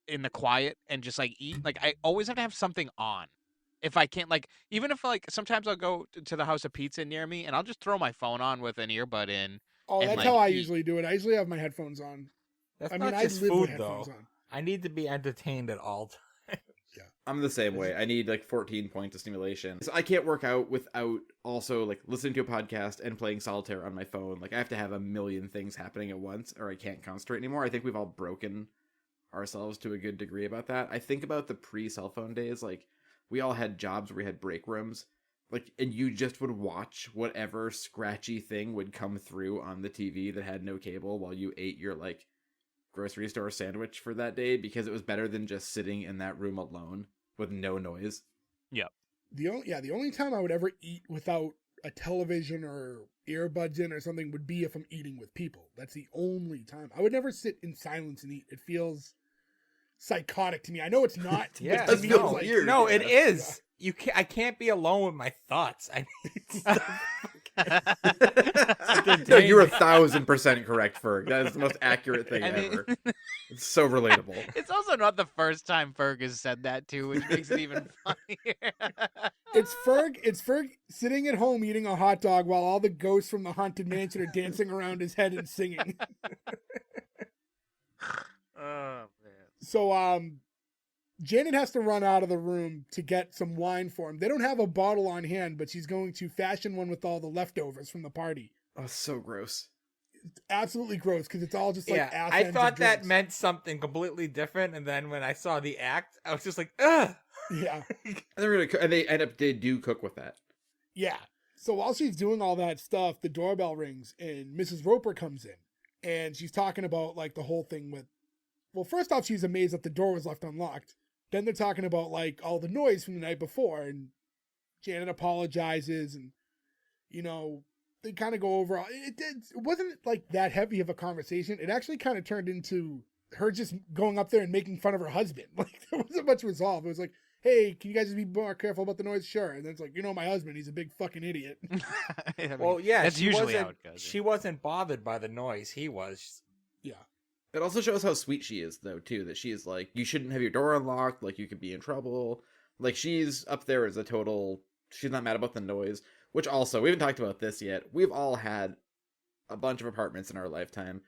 in the quiet and just like eat. Like I always have to have something on. If I can't, like, even if like sometimes I'll go to the house of pizza near me and I'll just throw my phone on with an earbud in. Oh, and, that's like, how I eat. usually do it. I usually have my headphones on. That's I mean, not I just live with food, headphones though. on. I need to be entertained at all times. I'm the same way. I need like 14 points of stimulation. So I can't work out without also like listening to a podcast and playing solitaire on my phone. Like I have to have a million things happening at once or I can't concentrate anymore. I think we've all broken ourselves to a good degree about that. I think about the pre-cell phone days. Like we all had jobs where we had break rooms. Like, and you just would watch whatever scratchy thing would come through on the TV that had no cable while you ate your like grocery store sandwich for that day because it was better than just sitting in that room alone with no noise. Yep. The only time I would ever eat without a television or earbuds in or something would be if I'm eating with people. That's the only time. I would never sit in silence and eat. It feels psychotic to me. I know it's not. Yeah, but to me, no, it's like, weird. No, it Yeah. is. You can't. I can't be alone with my thoughts. I need No, you're 1,000% correct, Ferg. That is the most accurate thing I mean- ever. It's so relatable. It's also not the first time Ferg has said that too, which makes it even funnier. It's Ferg sitting at home eating a hot dog while all the ghosts from the haunted mansion are dancing around his head and singing. Oh man. So Janet has to run out of the room to get some wine for him. They don't have a bottle on hand, but she's going to fashion one with all the leftovers from the party. Oh, so gross. Absolutely gross because it's all just like yeah, ass I ends of thought that drinks. meant something completely different, and then when I saw the act, I was just like, ugh. Yeah. And they do cook with that. Yeah. So while she's doing all that stuff, the doorbell rings and Mrs. Roper comes in and she's talking about like the whole thing with, well, first off, she's amazed that the door was left unlocked. Then they're talking about like all the noise from the night before and Janet apologizes and, you know, they kind of go over. It wasn't like that heavy of a conversation. It actually kind of turned into her just going up there and making fun of her husband. Like there wasn't much resolve. It was like, hey, can you guys just be more careful about the noise? Sure. And then it's like, you know, my husband, he's a big fucking idiot. I mean, Well, yeah, that's she usually how wasn't- it goes. She wasn't bothered by the noise. He was. Yeah. It also shows how sweet she is, though, too. That she is like, you shouldn't have your door unlocked. Like, you could be in trouble. Like, she's up there as a total. She's not mad about the noise. Which also, we haven't talked about this yet. We've all had a bunch of apartments in our lifetime.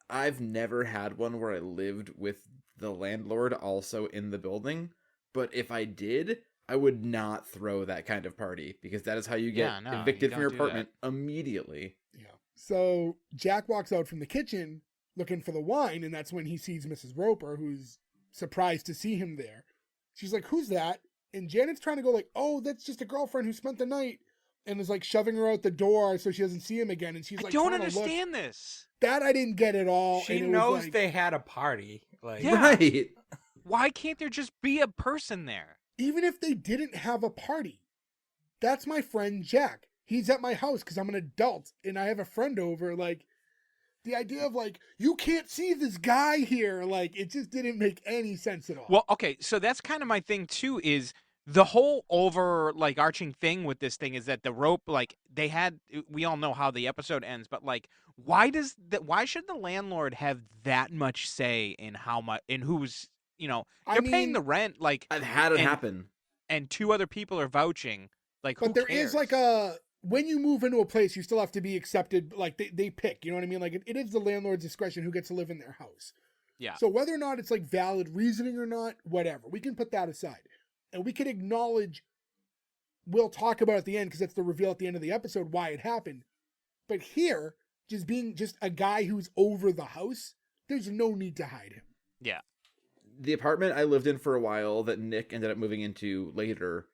I've never had one where I lived with the landlord also in the building. But if I did, I would not throw that kind of party. Because that is how you get Yeah, no, evicted you from your don't do that. apartment immediately. Yeah. So Jack walks out from the kitchen looking for the wine, and that's when he sees Mrs. Roper, who's surprised to see him there. She's like, who's that? And Janet's trying to go like, oh, that's just a girlfriend who spent the night, and is like shoving her out the door so she doesn't see him again. And she's I like, don't trying to look. understand this. That I didn't get at all. She and it was knows like, they had a party. Like, Yeah. Right. Why can't there just be a person there? even if they didn't have a party, that's my friend Jack. He's at my house because I'm an adult and I have a friend over. Like, the idea of like, you can't see this guy here, like, it just didn't make any sense at all. Well, okay, so that's kind of my thing too, is the whole over like arching thing with this thing is that the rope, like they had, we all know how the episode ends, but like, why should the landlord have that much say in how much, in who's, you know, they're paying the rent, like, I've had it And- happen. and two other people are vouching, like, but who there cares? is like a, when you move into a place, you still have to be accepted. Like they pick, you know what I mean? Like it is the landlord's discretion who gets to live in their house. Yeah. So whether or not it's like valid reasoning or not, whatever, we can put that aside. And we can acknowledge, we'll talk about at the end because that's the reveal at the end of the episode why it happened. But here, just being just a guy who's over the house, there's no need to hide him. Yeah. The apartment I lived in for a while that Nick ended up moving into later,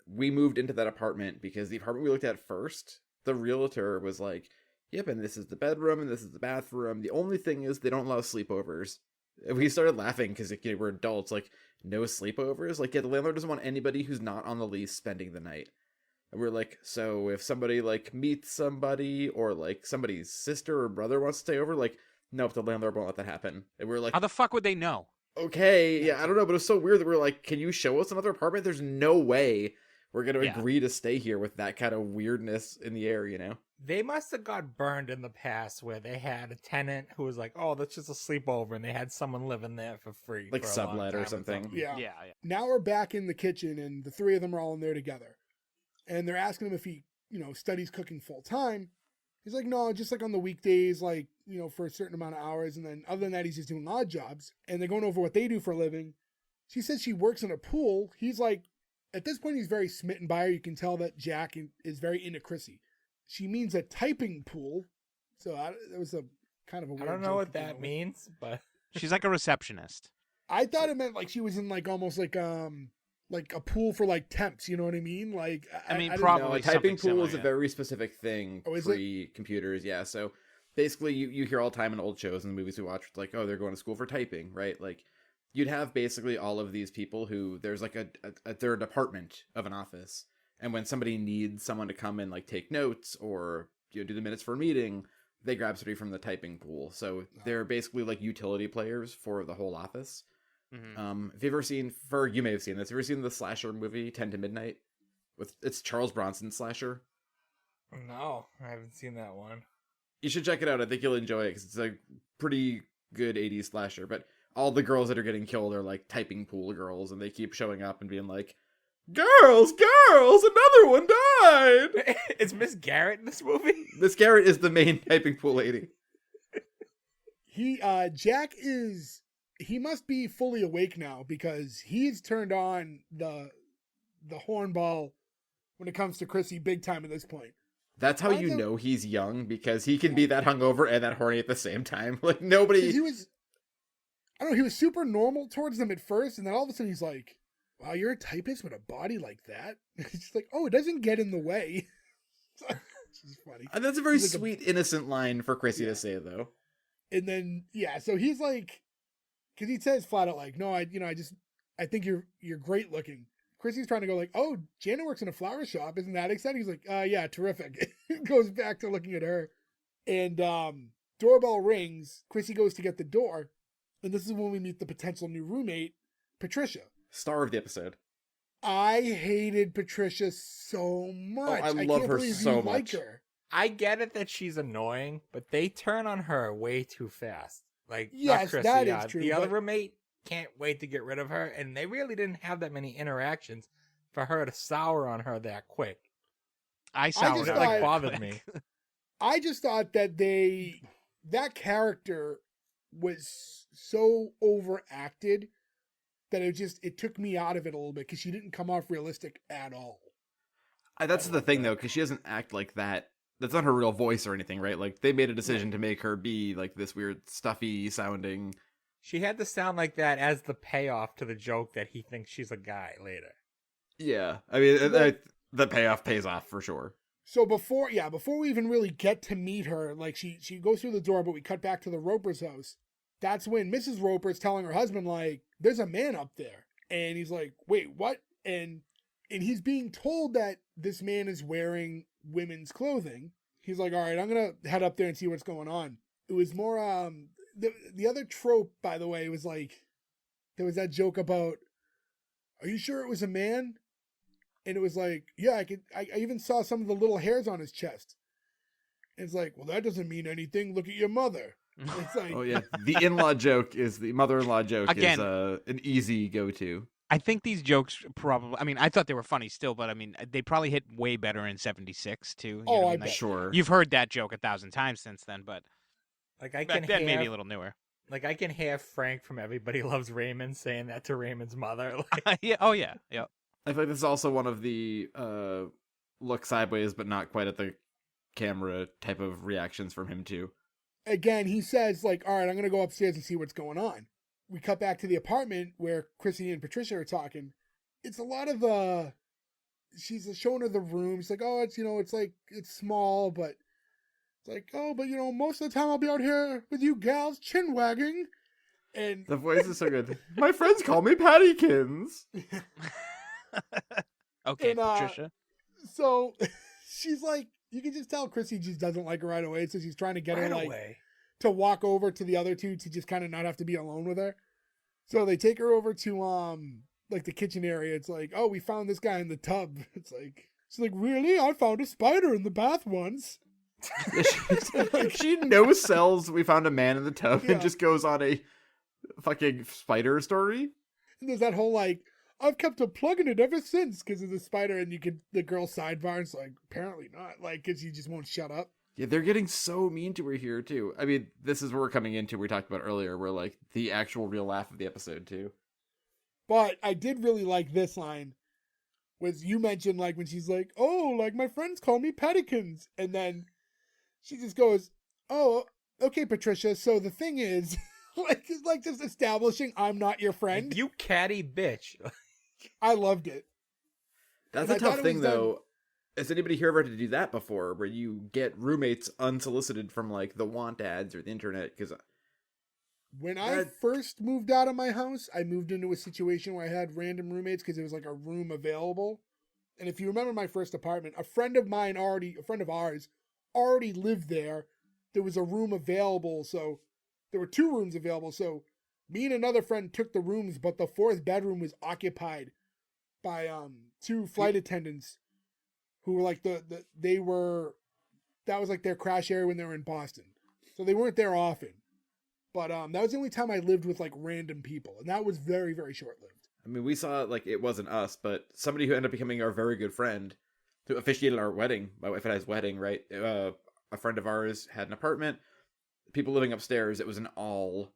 we moved into that apartment because the apartment we looked at first, the realtor was like, yep, and this is the bedroom and this is the bathroom. The only thing is they don't allow sleepovers. And we started laughing because we're adults, like, no sleepovers? Like, yeah, the landlord doesn't want anybody who's not on the lease spending the night. And we're like, so if somebody, like, meets somebody or, like, somebody's sister or brother wants to stay over, like, nope, the landlord won't let that happen. And we're like, How the fuck would they know? okay, yeah, I don't know, but it was so weird that we were like, can you show us another apartment? There's no way we're going to Yeah. agree to stay here with that kind of weirdness in the air, you know? they must have got burned in the past where they had a tenant who was like, oh, that's just a sleepover, and they had someone living there for free. Like for a long sublet or time something. Yeah. Yeah. Now we're back in the kitchen and the three of them are all in there together. And they're asking him if he, you know, studies cooking full time. He's like, no, just like on the weekdays, like, you know, for a certain amount of hours. And then other than that, he's just doing odd jobs. And they're going over what they do for a living. she says she works in a pool. He's like, at this point, he's very smitten by her. You can tell that Jack is very into Chrissy. She means a typing pool. So it was a kind of a weird I don't know joke what at the that moment. means, but She's like a receptionist. I thought it meant like she was in like almost like a pool for like temps. You know what I mean? Like I mean, didn't- probably No, a typing something pool is a similar, yeah. very specific thing Oh, is it? pre-computers. Yeah, so basically you hear all the time in old shows and movies we watch, like, oh, they're going to school for typing, right? Like, you'd have basically all of these people who there's like a third department of an office, and when somebody needs someone to come and like take notes or do the minutes for a meeting, they grab somebody from the typing pool. So they're basically like utility players for the whole office. Mhm. If you've ever seen, you may have seen this, have you ever seen the slasher movie 10 to Midnight? It's Charles Bronson slasher. no, I haven't seen that one. You should check it out. I think you'll enjoy it because it's a pretty good 80s slasher. But all the girls that are getting killed are like typing pool girls, and they keep showing up and being like, girls, another one died! Is Miss Garrett in this movie? Miss Garrett is the main typing pool lady. Jack he must be fully awake now because he's turned on the hornball when it comes to Chrissy big time at this point. That's how you know he's young, because he can be that hungover and that horny at the same time. Like, nobody... He was super normal towards them at first, and then all of a sudden he's like, wow, you're a typist with a body like that? It's just like, oh, it doesn't get in the way. Which is funny. And that's a very He's like sweet, innocent line for Chrissy to say, though. And then, yeah, so he's like, because he says flat out like, no, I think you're great looking. Chrissy's trying to go like, oh, Janet works in a flower shop. Isn't that exciting? He's like, yeah, terrific. Goes back to looking at her. And doorbell rings. Chrissy goes to get the door. And this is when we meet the potential new roommate, Patricia. Star of the episode. I hated Patricia so much. I love can't her believe so you like much. her. I get it that she's annoying, but they turn on her way too fast. Like, Yes, not Chrissy, that is true, the other but- roommate can't wait to get rid of her, and they really didn't have that many interactions for her to sour on her that quick. I just soured It on thought- like it bothered quick. me. I just thought that that character was so overacted that it took me out of it a little bit because she didn't come off realistic at all. That's the thing, though, because she doesn't act like that. That's not her real voice or anything, right? Like, they made a decision to make her be, like, this weird, stuffy sounding... She had to sound like that as the payoff to the joke that he thinks she's a guy later. Yeah. I mean, the payoff pays off, for sure. So before we even really get to meet her, like she goes through the door, but we cut back to the Roper's house. That's when Mrs. Roper's telling her husband, like, there's a man up there. And he's like, wait, what? And he's being told that this man is wearing women's clothing. He's like, all right, I'm going to head up there and see what's going on. It was more, the other trope, by the way, was like, there was that joke about, are you sure it was a man? And it was like, yeah, I even saw some of the little hairs on his chest. And it's like, well, that doesn't mean anything. Look at your mother. It's like, Oh, yeah. The in-law joke is... The mother-in-law joke Again. is an easy go-to. I think these jokes probably. I mean, I thought they were funny still, but I mean, they probably hit way better in '76 too. You know Oh, what I mean? bet. Like, Sure. you've heard that joke 1,000 times since then, but Like, I back can then hear, maybe a little newer. like, I can hear Frank from Everybody Loves Raymond saying that to Raymond's mother. Like, Yeah. Oh yeah. Yeah. I feel like this is also one of the look sideways, but not quite at the camera type of reactions from him, too. again, he says, like, all right, I'm going to go upstairs and see what's going on. We cut back to the apartment where Chrissy and Patricia are talking. It's a lot of, she's showing her the room. She's like, oh, it's like, it's small, but it's like, oh, but most of the time I'll be out here with you gals chin wagging. And The voice is so good. My friends call me Pattykins. Okay, And, Patricia. so she's like, you can just tell Chrissy just doesn't like her right away. So she's trying to get her, right like, away. to walk over to the other two to just kind of not have to be alone with her. So they take her over to like the kitchen area. It's like, oh, we found this guy in the tub. It's like, she's like, really? I found a spider in the bath once. She no sells we found a man in the tub Yeah. and just goes on a fucking spider story. And there's that whole like, I've kept a plug in it ever since because of the spider. And the girl sidebar. It's like, apparently not, like, because she just won't shut up. Yeah, they're getting so mean to her here too. I mean, this is where we're coming into we talked about earlier, where like the actual real laugh of the episode too. But I did really like this line, was you mentioned like when she's like, "Oh, like my friends call me Pettykins," and then she just goes, "Oh, okay, Patricia. So the thing is, like just establishing I'm not your friend." You catty bitch. I loved it. That's And a I tough thought it thing, was done- though. Has anybody here ever had to do that before, where you get roommates unsolicited from like the want ads or the internet? Because When I That- first moved out of my house, I moved into a situation where I had random roommates because there was like a room available. And if you remember my first apartment, a friend of ours, already lived there. There was a room available, so there were 2 rooms available. So me and another friend took the rooms, but the 4th bedroom was occupied by 2 flight attendants who were like that was like their crash area when they were in Boston. So they weren't there often. But that was the only time I lived with like random people, and that was very, very short-lived. I mean, we saw like it wasn't us, but somebody who ended up becoming our very good friend, who officiated our wedding, my wife and I's wedding, right? A friend of ours had an apartment, people living upstairs. It was an all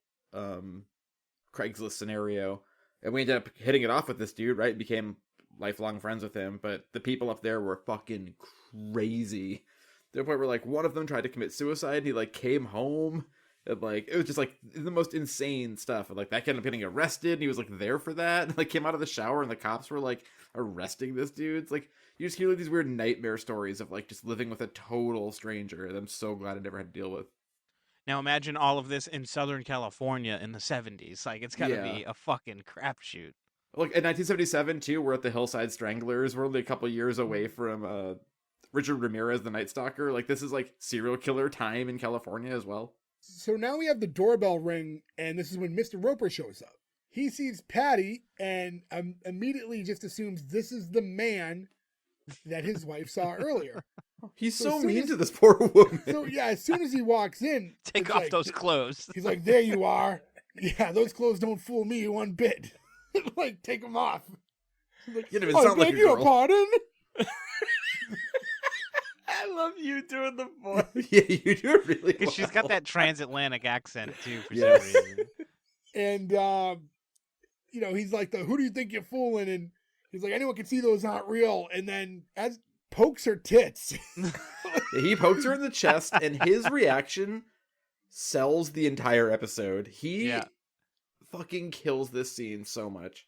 Craigslist scenario, and we ended up hitting it off with this dude, right? Became lifelong friends with him, but the people up there were fucking crazy. To the point where like one of them tried to commit suicide. He like came home. And, like, it was just, like, the most insane stuff. And, like, that kid ended up getting arrested, and he was, like, there for that. And, like, came out of the shower, and the cops were, like, arresting this dude. It's, like, you just hear, like, these weird nightmare stories of, like, just living with a total stranger that I'm so glad I never had to deal with. Now imagine all of this in Southern California in the 70s. Like, it's gotta be a fucking crapshoot. Like, in 1977, too, we're at the Hillside Stranglers. We're only a couple years away from Richard Ramirez, the Night Stalker. Like, this is, like, serial killer time in California as well. So now we have the doorbell ring, and this is when Mr. Roper shows up. He sees Patty and immediately just assumes this is the man that his wife saw earlier. He's So so as soon mean as- to this poor woman. So yeah, as soon as he walks in, Take it's off like- those clothes. He's like, "There you are. Yeah, those clothes don't fool me one bit." Like, take them off. He's like, You didn't even "I sound like beg a your girl." pardon. I love you doing the voice. Yeah, you do it really well. Because she's got that transatlantic accent, too, for Yes. some reason. And he's like, "Who do you think you're fooling?" And he's like, "Anyone can see those aren't real." And then as pokes her tits. He pokes her in the chest, and his reaction sells the entire episode. He Yeah. fucking kills this scene so much.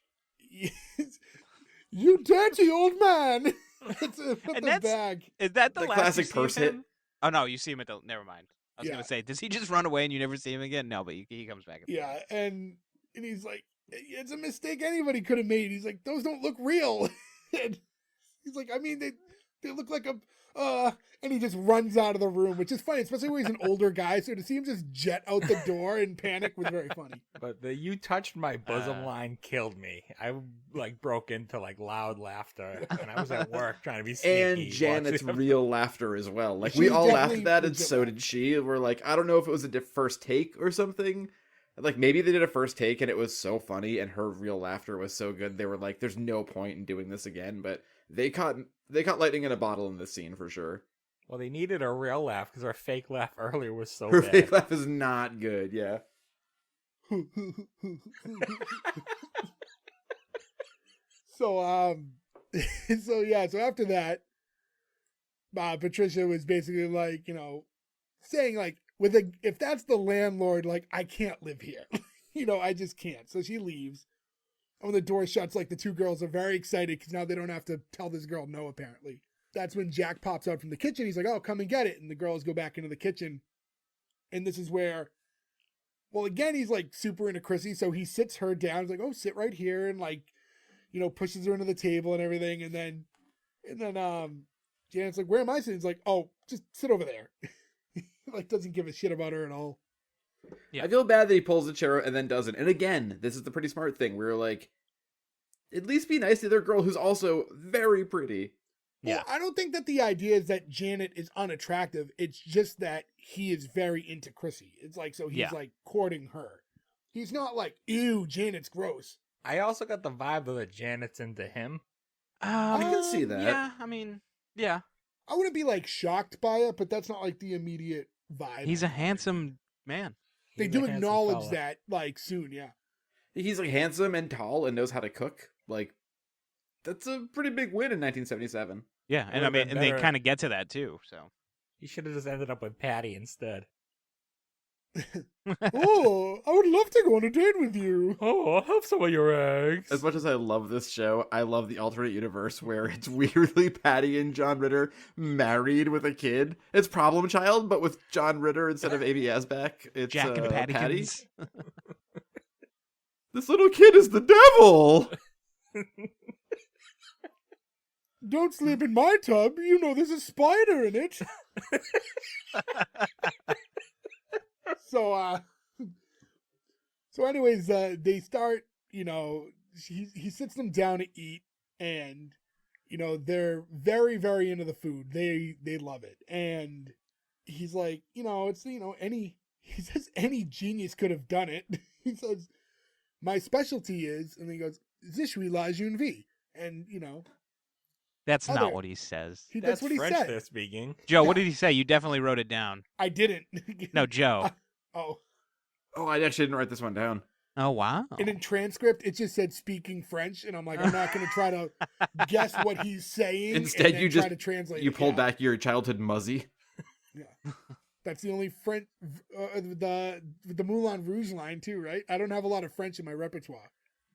"You dirty old man." It's a And the that's- bag. Is that the The last classic you see of purse hit. him? Oh, no, you see him at the... Never mind. I was Yeah. going to say, does he just run away and you never see him again? No, but he comes back. At the Yeah, end. and he's like, "It's a mistake anybody could have made." He's like, "Those don't look real." And he's like, "I mean, they look like a and he just runs out of the room, which is funny, especially when he's an older guy. So to see him just jet out the door in panic was very funny. But the "you touched my bosom" Uh. line killed me. I like broke into like loud laughter, and I was at work trying to be sneaky. And Janet's watching- real laughter as well. Like, She we was all laughed definitely at that, and legit so laughing. did she. We're like, I don't know if it was a first take or something. Like, maybe they did a first take, and it was so funny, and her real laughter was so good. They were like, there's no point in doing this again. But they caught lightning in a bottle in this scene, for sure. Well, they needed a real laugh because our fake laugh earlier was so Her bad. fake laugh is not good, yeah. So so after that, Patricia was basically like, saying like, if that's the landlord, like, I can't live here. I just can't. So she leaves. And when the door shuts, like, the 2 girls are very excited because now they don't have to tell this girl no, apparently. That's when Jack pops out from the kitchen. He's like, "Oh, come and get it." And the girls go back into the kitchen. And this is where, well, again, he's like super into Chrissy. So he sits her down. He's like, "Oh, sit right here." And like, pushes her into the table and everything. And then Janet's like, "Where am I sitting?" He's like, "Oh, just sit over there." Like, doesn't give a shit about her at all. Yeah. I feel bad that he pulls the chair out and then doesn't. And again, this is the pretty smart thing. We were like, at least be nice to the other girl who's also very pretty. Well, Yeah. I don't think that the idea is that Janet is unattractive. It's just that he is very into Chrissy. It's like, so he's Yeah. like courting her. He's not like, "Ew, Janet's gross." I also got the vibe though that Janet's into him. I can see that. Yeah, I mean, yeah. I wouldn't be like shocked by it, but that's not like the immediate vibe. He's a handsome man. They He's do a handsome acknowledge fella. that like soon, yeah. He's like handsome and tall and knows how to cook. Like, that's a pretty big win in 1977. Yeah, and I Would've mean, been and they better. kind of get to that too. So. He should have just ended up with Patty instead. Oh, I would love to go on a date with you. Oh, I'll have some of your eggs. As much as I love this show, I love the alternate universe where it's weirdly Patty and John Ritter married with a kid. It's Problem Child, but with John Ritter instead of Amy Asbeck. It's Jack and Patty. Pattykins. This little kid is the devil! Don't sleep in my tub. You know there's a spider in it. So anyways, they start, he sits them down to eat, and, they're very, very into the food. They love it. And he's like, he says any genius could have done it. He says, my specialty is, and he goes, je suis la jeune vie. And, That's Other- not what he says. that's what he French said. they're speaking. Joe, what did he say? You definitely wrote it down. I didn't. No, Joe. Oh. Oh, I actually didn't write this one down. Oh, wow. And in transcript, it just said speaking French, and I'm like, I'm not going to try to guess what he's saying. Instead, and then you try just- to translate. You it. pulled Yeah. back your childhood muzzy. Yeah, that's the only French. The Moulin Rouge line too, right? I don't have a lot of French in my repertoire.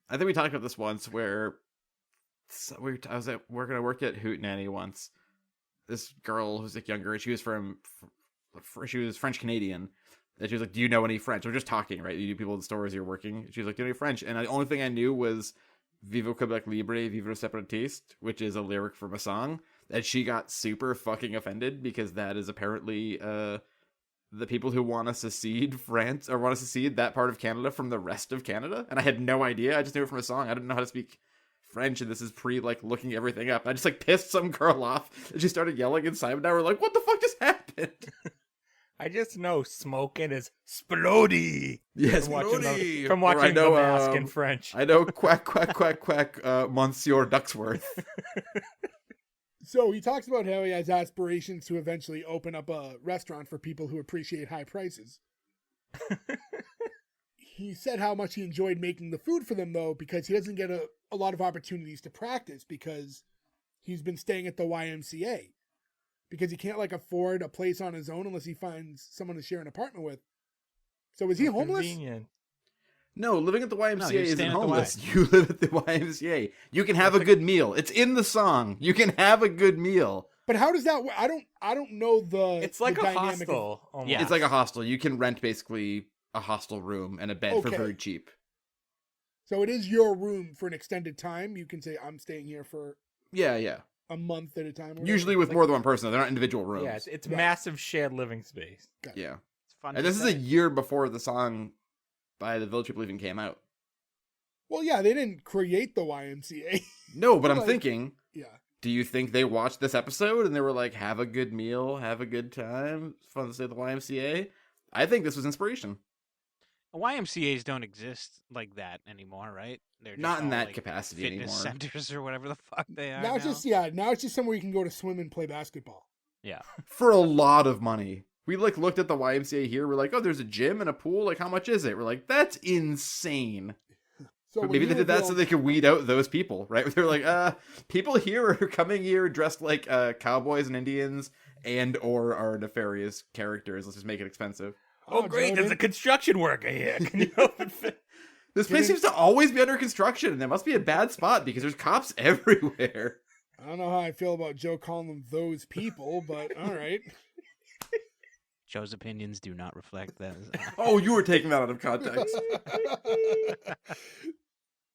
I think we talked about this once where I was working to work at Hootenanny once. This girl who's like younger, and she was she was French Canadian. And she was like, "Do you know any French?" We're just talking, right? You people in the stores, you're working. She was like, "Do you know any French?" And the only thing I knew was "Vive Quebec Libre, Vive le Separatiste," which is a lyric from a song. And she got super fucking offended because that is apparently the people who want to secede France or want to secede that part of Canada from the rest of Canada. And I had no idea. I just knew it from a song. I didn't know how to speak French, and this is pre like looking everything up. I just like pissed some girl off, and she started yelling, and Simon and I were like, "What the fuck just happened?" I just know smoking is splody. Yes, From watching Splody. from Or I watching know, The Mask in French. I know, quack, quack, quack, quack, Monsieur Ducksworth. So he talks about how he has aspirations to eventually open up a restaurant for people who appreciate high prices. He said how much he enjoyed making the food for them, though, because he doesn't get a lot of opportunities to practice because he's been staying at the YMCA. Because he can't, afford a place on his own unless he finds someone to share an apartment with. So is he homeless? Convenient. No, living at the YMCA you're isn't staying at the homeless. You live at the YMCA. You can have a good meal. It's in the song. You can have a good meal. But how does that work? I don't know the It's like the a dynamic of- hostel. Almost. Yeah. It's like a hostel. You can rent basically a hostel room and a bed for Okay. very cheap. So it is your room for an extended time. You can say, I'm staying here for Yeah, yeah. a month at a time. or whatever. Usually with more than one person. They're not individual rooms. Yeah, it's Right. massive shared living space. Yeah. It's fun. And to this is a say. year before the song by the Village People even came out. Well, yeah, they didn't create the YMCA. No, but I'm Like- thinking, Yeah. do you think they watched this episode and they were like, have a good meal, have a good time, it's fun to stay at the YMCA? I think this was inspiration. YMCA's don't exist like that anymore, right? They're just Not in all, that like, capacity fitness anymore. centers or whatever the fuck they are. Now it's just somewhere you can go to swim and play basketball. Yeah. For a lot of money. We looked at the YMCA here. We're like, oh, there's a gym and a pool. Like, how much is it? We're like, that's insane. So But when maybe he they did that so revealed- they could weed out those people, right? They're like, people here are coming here dressed like cowboys and Indians and or are nefarious characters. Let's just make it expensive. Oh, great! There's a construction worker here. Can you help it fit? This place seems to always be under construction, and that must be a bad spot because there's cops everywhere. I don't know how I feel about Joe calling them those people, but all right. Joe's opinions do not reflect that. Oh, you were taking that out of context.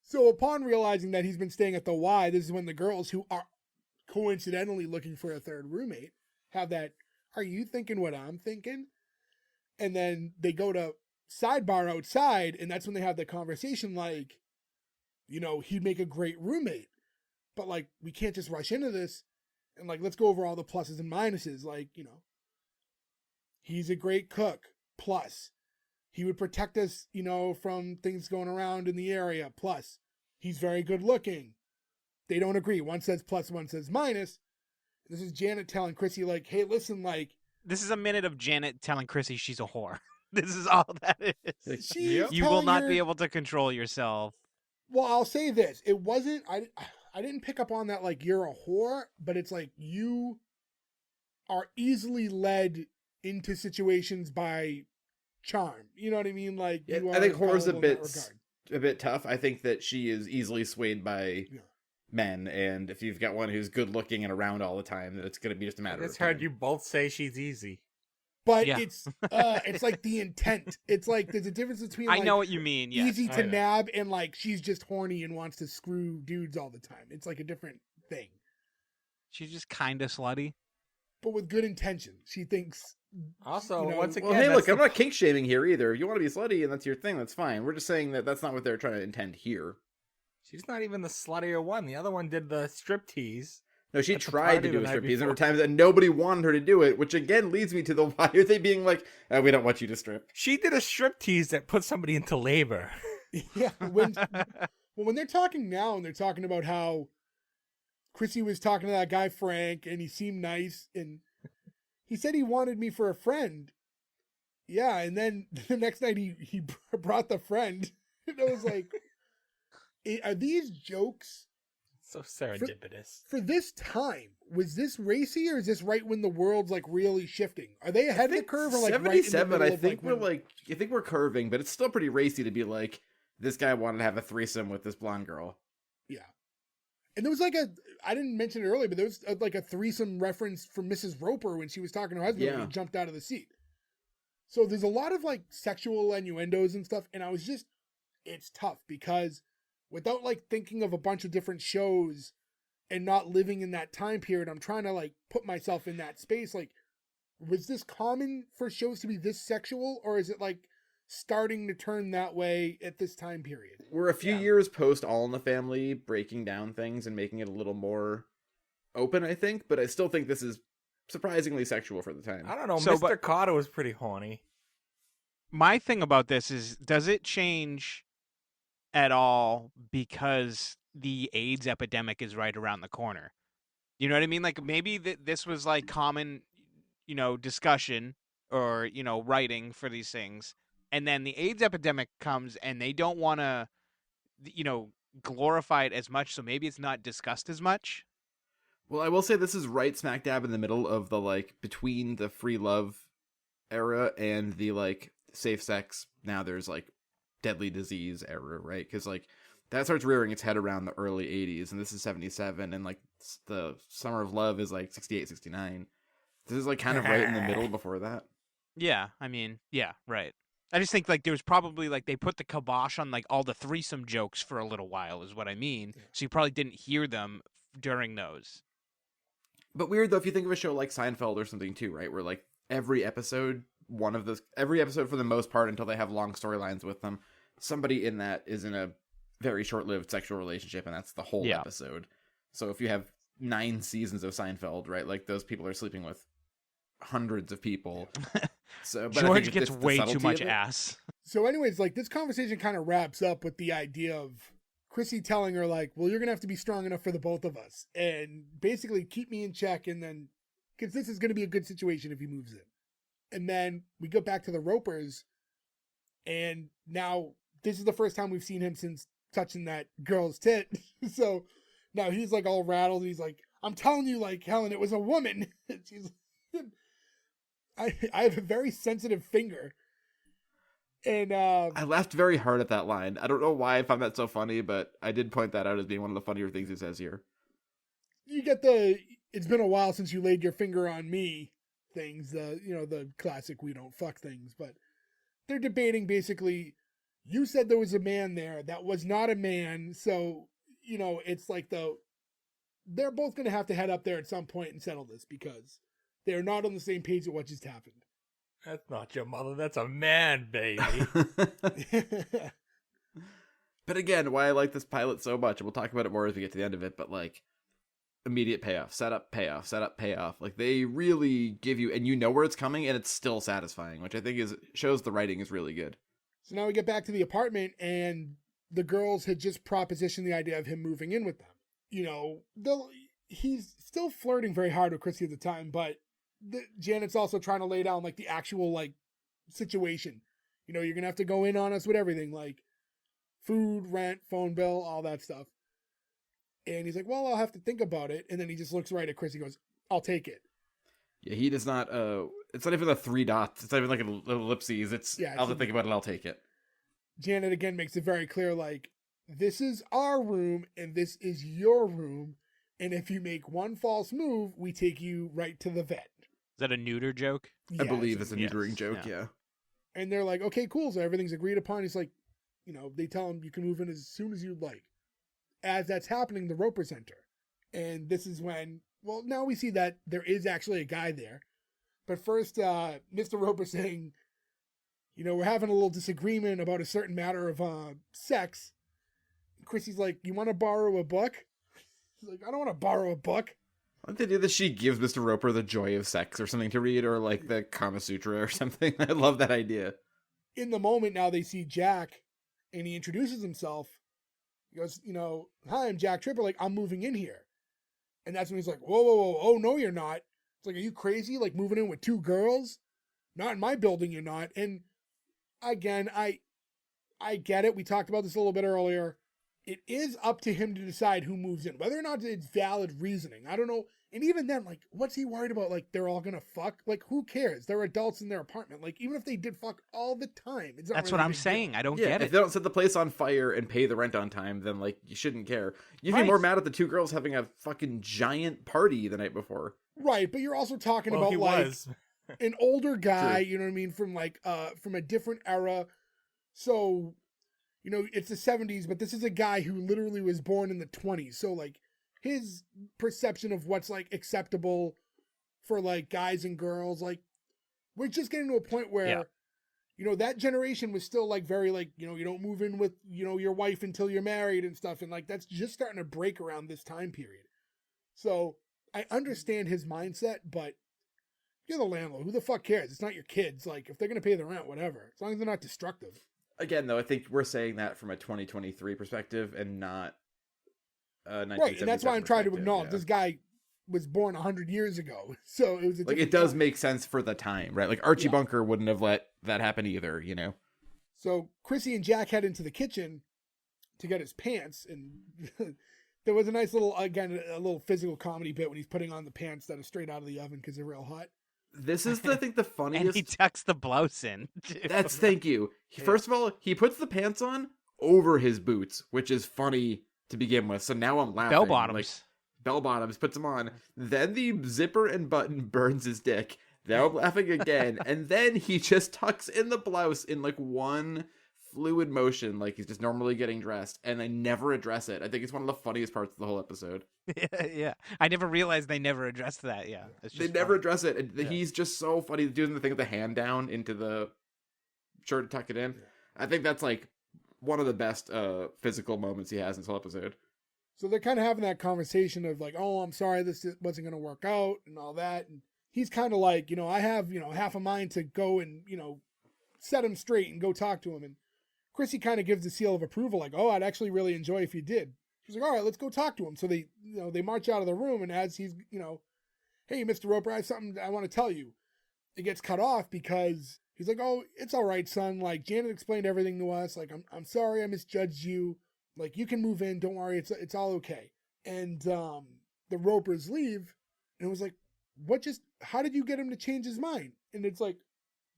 So upon realizing that he's been staying at the Y, this is when the girls who are coincidentally looking for a third roommate have that, are you thinking what I'm thinking? And then they go to sidebar outside, and that's when they have the conversation like, he'd make a great roommate. But we can't just rush into this and let's go over all the pluses and minuses. He's a great cook. Plus, he would protect us, from things going around in the area. Plus, he's very good looking. They don't agree. One says plus, one says minus. This is Janet telling Chrissy, hey, listen, This is a minute of Janet telling Chrissy she's a whore. This is all that is. She's You will telling not her- be able to control yourself. Well, I'll say this. It wasn't, I didn't pick up on that like you're a whore, but it's like you are easily led into situations by charm. You know what I mean? Like, Yeah, you I think are horror's gullible in that regard. a bit tough. I think that she is easily swayed by Yeah. men, and if you've got one who's good looking and around all the time, then it's going to be just a matter It's of time. heard you both say she's easy. But Yeah. it's like the intent. It's like there's a difference between I like, know what you mean. Yes. easy I to know. nab and like she's just horny and wants to screw dudes all the time. It's like a different thing. She's just kind of slutty. But with good intention. She thinks Also, You know, once again, Well, hey, that's look, I'm the- not kink shaming here either. If you want to be slutty and that's your thing, that's fine. We're just saying that that's not what they're trying to intend here. she's not even the sluttier one. The other one did the striptease. No, she At the tried to party do a the night striptease, and there were before. times that nobody wanted her to do it, which again leads me to the why are they being like, we don't want you to strip. She did a striptease that put somebody into labor. yeah, when they're talking now and they're talking about how Chrissy was talking to that guy Frank and he seemed nice and he said he wanted me for a friend. Yeah, and then the next night he brought the friend. And I was like, are these jokes So serendipitous. for this time? Was this racy or is this right when the world's like really shifting? Are they ahead of the curve or like right in the 77, middle I of, think when- I think we're curving, but it's still pretty racy to be like, this guy wanted to have a threesome with this blonde girl. Yeah. And there was like I didn't mention it earlier, but there was like a threesome reference from Mrs. Roper when she was talking to her husband when Yeah. he jumped out of the seat. So there's a lot of like sexual innuendos and stuff. And I was just, it's tough because without like thinking of a bunch of different shows and not living in that time period, I'm trying to like put myself in that space. Like, was this common for shows to be this sexual or is it like starting to turn that way at this time period? We're a few Yeah. years post All in the Family breaking down things and making it a little more open, I think, but I still think this is surprisingly sexual for the time. I don't know. So, Mr. but- Carter was pretty horny. My thing about this is, does it change at all because the AIDS epidemic is right around the corner? You know what I mean? Like maybe this was like common, discussion or, writing for these things. And then the AIDS epidemic comes and they don't want to, glorify it as much. So maybe it's not discussed as much. Well, I will say this is right smack dab in the middle of the like between the free love era and the like safe sex. Now there's like deadly disease era, right? Because like that starts rearing its head around the early 80s, and this is 77, and like the Summer of Love is like 68, 69. This is like kind of right in the middle before that. Yeah. I mean, yeah, right. I just think like there was probably like they put the kibosh on like all the threesome jokes for a little while is what I mean. Yeah. So you probably didn't hear them during those. But weird though, if you think of a show like Seinfeld or something too, right? Where like every episode for the most part, until they have long storylines with them, somebody in that is in a very short-lived sexual relationship, and that's the whole Yeah. episode. So if you have 9 seasons of Seinfeld, right, like those people are sleeping with hundreds of people. So but I George think gets it's the way too subtlety much of it. ass. So anyways, like this conversation kind of wraps up with the idea of Chrissy telling her like, well, you're going to have to be strong enough for the both of us and basically keep me in check. And then, cause this is going to be a good situation if he moves in. And then we go back to the Ropers and now this is the first time we've seen him since touching that girl's tit. So now he's like all rattled. And he's like, I'm telling you, like, Helen, it was a woman. She's, I have a very sensitive finger. And I laughed very hard at that line. I don't know why I found that so funny, but I did point that out as being one of the funnier things he says here. you get the it's been a while since you laid your finger on me things, the classic we don't fuck things, but they're debating basically you said there was a man there that was not a man, so it's like they're both going to have to head up there at some point and settle this because they're not on the same page with what just happened. That's not your mother. That's a man, baby. But again, why I like this pilot so much, and we'll talk about it more as we get to the end of it, but like immediate payoff, setup, payoff. Like they really give you, and you know where it's coming, and it's still satisfying, which I think shows the writing is really good. So now we get back to the apartment and the girls had just propositioned the idea of him moving in with them. He's still flirting very hard with Chrissy at the time, but Janet's also trying to lay down like the actual like situation. You know, you're going to have to go in on us with everything, like food, rent, phone bill, all that stuff. And he's like, well, I'll have to think about it. And then he just looks right at Chris. He goes, I'll take it. Yeah, he does not, it's not even the 3 dots. It's not even like an ellipses. I'll have to think about it, I'll take it. Janet again makes it very clear, like, this is our room and this is your room. And if you make one false move, we take you right to the vet. Is that a neuter joke? I believe it's a yes, neutering joke, yeah. And they're like, okay, cool. So everything's agreed upon. He's like, you know, they tell him you can move in as soon as you'd like. As that's happening, the Roper Center. And this is when, well, now we see that there is actually a guy there. But first, Mr. Roper saying, you know, we're having a little disagreement about a certain matter of sex. Chrissy's like, you want to borrow a book? He's like, I don't want to borrow a book. I think they do that she gives Mr. Roper the joy of sex or something to read, or like the Kama Sutra or something. I love that idea. In the moment now they see Jack and he introduces himself. He goes, you know, hi, I'm Jack Tripper. Like, I'm moving in here. And that's when he's like, whoa, whoa, whoa. Oh, no, you're not. It's like, are you crazy? Like moving in with 2 girls? Not in my building, you're not. And again, I get it. We talked about this a little bit earlier. It is up to him to decide who moves in, whether or not it's valid reasoning. I don't know. And even then, like, what's he worried about? Like, they're all going to fuck? Like, who cares? They're adults in their apartment. Like, even if they did fuck all the time. It's not That's really what a I'm big deal. saying. I don't Yeah, get if it. they don't set the place on fire and pay the rent on time, then, like, you shouldn't care. You'd be Right. more mad at the 2 girls having a fucking giant party the night before. Right, but you're also talking Well, about, he like, was. an older guy, True. you know what I mean, from, like, from a different era. So, you know, it's the 70s, but this is a guy who literally was born in the 20s. So, like, his perception of what's, like, acceptable for, like, guys and girls, like, we're just getting to a point where, Yeah. you know, that generation was still, like, very, like, you know, you don't move in with, you know, your wife until you're married and stuff. And, like, that's just starting to break around this time period. So, I understand his mindset, but you're the landlord. Who the fuck cares? It's not your kids. Like, if they're going to pay the rent, whatever. As long as they're not destructive. Again, though, I think we're saying that from a 2023 perspective and not Right, and that's why I'm trying to acknowledge yeah. this guy was born 100 years ago. So it was a Like, different it does time. make sense for the time, right? Like, Archie Yeah. Bunker wouldn't have let that happen either, you know? So Chrissy and Jack head into the kitchen to get his pants, and there was a nice little, again, a little physical comedy bit when he's putting on the pants that are straight out of the oven because they're real hot. This is, I think, the And funniest... he tucks the blouse in. too. Thank you. First of all, he puts the pants on over his boots, which is funny to begin with. So now I'm laughing. Bell Like, bottoms. bell bottoms, puts them on. Then the zipper and button burns his dick. Now I'm laughing again. And then he just tucks in the blouse in like one fluid motion, like he's just normally getting dressed. And they never address it. I think it's one of the funniest parts of the whole episode. Yeah. I never realized they never addressed that. Yeah. It's They just never funny. address it. And Yeah. he's just so funny doing the thing with the hand down into the shirt to tuck it in. I think that's like one of the best physical moments he has in this whole episode. So they're kind of having that conversation of like, oh, I'm sorry, this wasn't going to work out and all that. And he's kind of like, you know, I have, you know, half a mind to go and, you know, set him straight and go talk to him. And Chrissy kind of gives the seal of approval, like, oh, I'd actually really enjoy if you did. She's like, all right, let's go talk to him. So they, you know, they march out of the room, and as he's, you know, hey, Mr. Roper, I have something I want to tell you. It gets cut off because he's like, oh, it's all right, son. Like, Janet explained everything to us. Like, I'm sorry I misjudged you. Like, you can move in. Don't worry. It's all okay. And the Ropers leave, and it was like, how did you get him to change his mind? And it's like,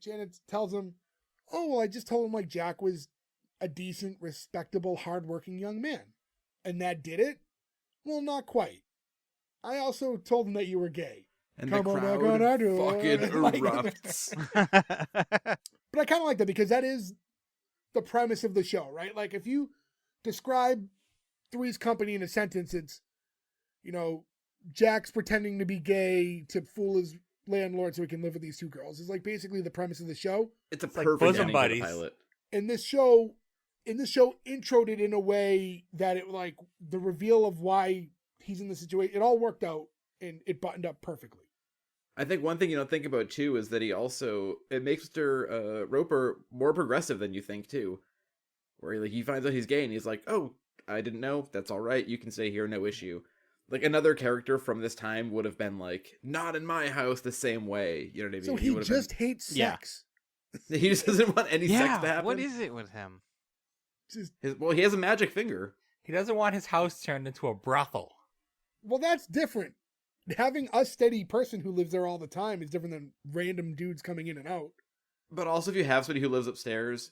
Janet tells him, oh, well, I just told him, like, Jack was a decent, respectable, hardworking young man. And that did it? Well, not quite. I also told him that you were gay. And Come the on, crowd I'm gonna do fucking it. Like- erupts. But I kind of like that because that is the premise of the show, right? Like, if you describe Three's Company in a sentence, it's, you know, Jack's pretending to be gay to fool his landlord so he can live with these 2 girls. It's like basically the premise of the show. It's a like perfect bosom ending for the buddies. pilot. And this show introed it in a way that it, like, the reveal of why he's in the situation, it all worked out and it buttoned up perfectly. I think one thing you don't think about too is that it makes Mr. Roper more progressive than you think too. Where he finds out he's gay and he's like, oh, I didn't know. That's all right. You can stay here, no issue. Like another character from this time would have been like, not in my house the same way. You know what I mean? So he would have just hates Yeah. sex. He just doesn't want any sex to Yeah, happen. what is it with him? Just He has a magic finger. He doesn't want his house turned into a brothel. well, that's different. Having a steady person who lives there all the time is different than random dudes coming in and out. But also, if you have somebody who lives upstairs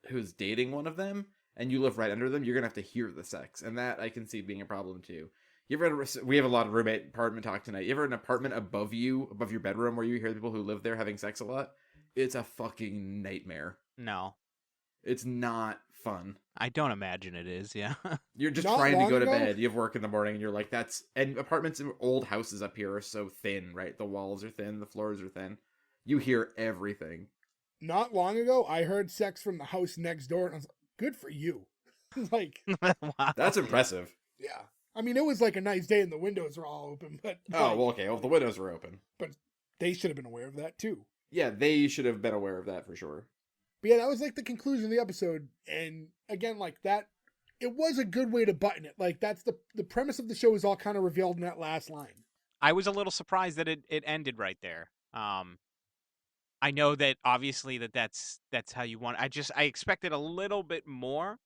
who's dating one of them, and you live right under them, you're going to have to hear the sex. And that I can see being a problem, too. You ever we have a lot of roommate apartment talk tonight. You ever an apartment above your bedroom, where you hear people who live there having sex a lot? It's a fucking nightmare. No, It's not fun. I don't imagine it is. Yeah. You're just Not trying to long go to ago- bed. You have work in the morning, and you're like, and apartments in old houses up here are so thin, right? The walls are thin, the floors are thin. You hear everything. Not long ago, I heard sex from the house next door, and I was like, good for you. Like, Wow. That's impressive. yeah. I mean, it was like a nice day and the windows were all open, but Oh, well, okay. Well, the windows were open. they should have been aware of that too. Yeah, they should have been aware of that for sure. But yeah, that was like the conclusion of the episode. And again, like that, it was a good way to button it. Like that's the premise of the show is all kind of revealed in that last line. I was a little surprised that it ended right there. I know that obviously that's how you want. I expected a little bit more.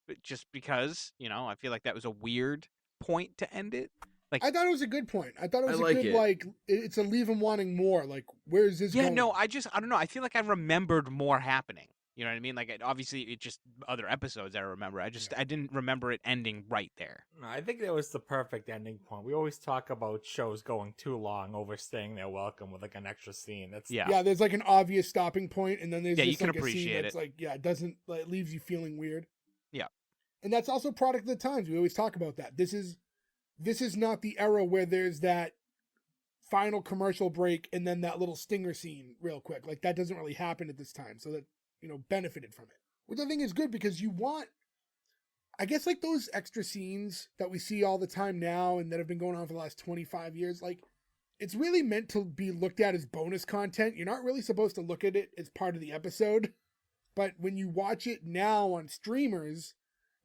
But just because, I feel like that was a weird point to end it. Like, I thought it was a good point. I thought it was I like a good, it. like, it's a leave him wanting more. Like, where's this yeah, going? no, I don't know. I feel like I remembered more happening. You know what I mean? Like, obviously, it just other episodes I remember. I didn't remember it ending right there. No, I think that was the perfect ending point. We always talk about shows going too long, overstaying their welcome with like an extra scene. That's Yeah. Yeah, there's like an obvious stopping point, and then there's Yeah, just you can like a scene appreciate that's it. like, yeah, it doesn't, like, it leaves you feeling weird. Yeah. And that's also product of the times. We always talk about that. This is not the era where there's that final commercial break and then that little stinger scene real quick. Like that doesn't really happen at this time. So that, benefited from it. Which I think is good because you want, I guess, like those extra scenes that we see all the time now and that have been going on for the last 25 years, like it's really meant to be looked at as bonus content. You're not really supposed to look at it as part of the episode. But when you watch it now on streamers,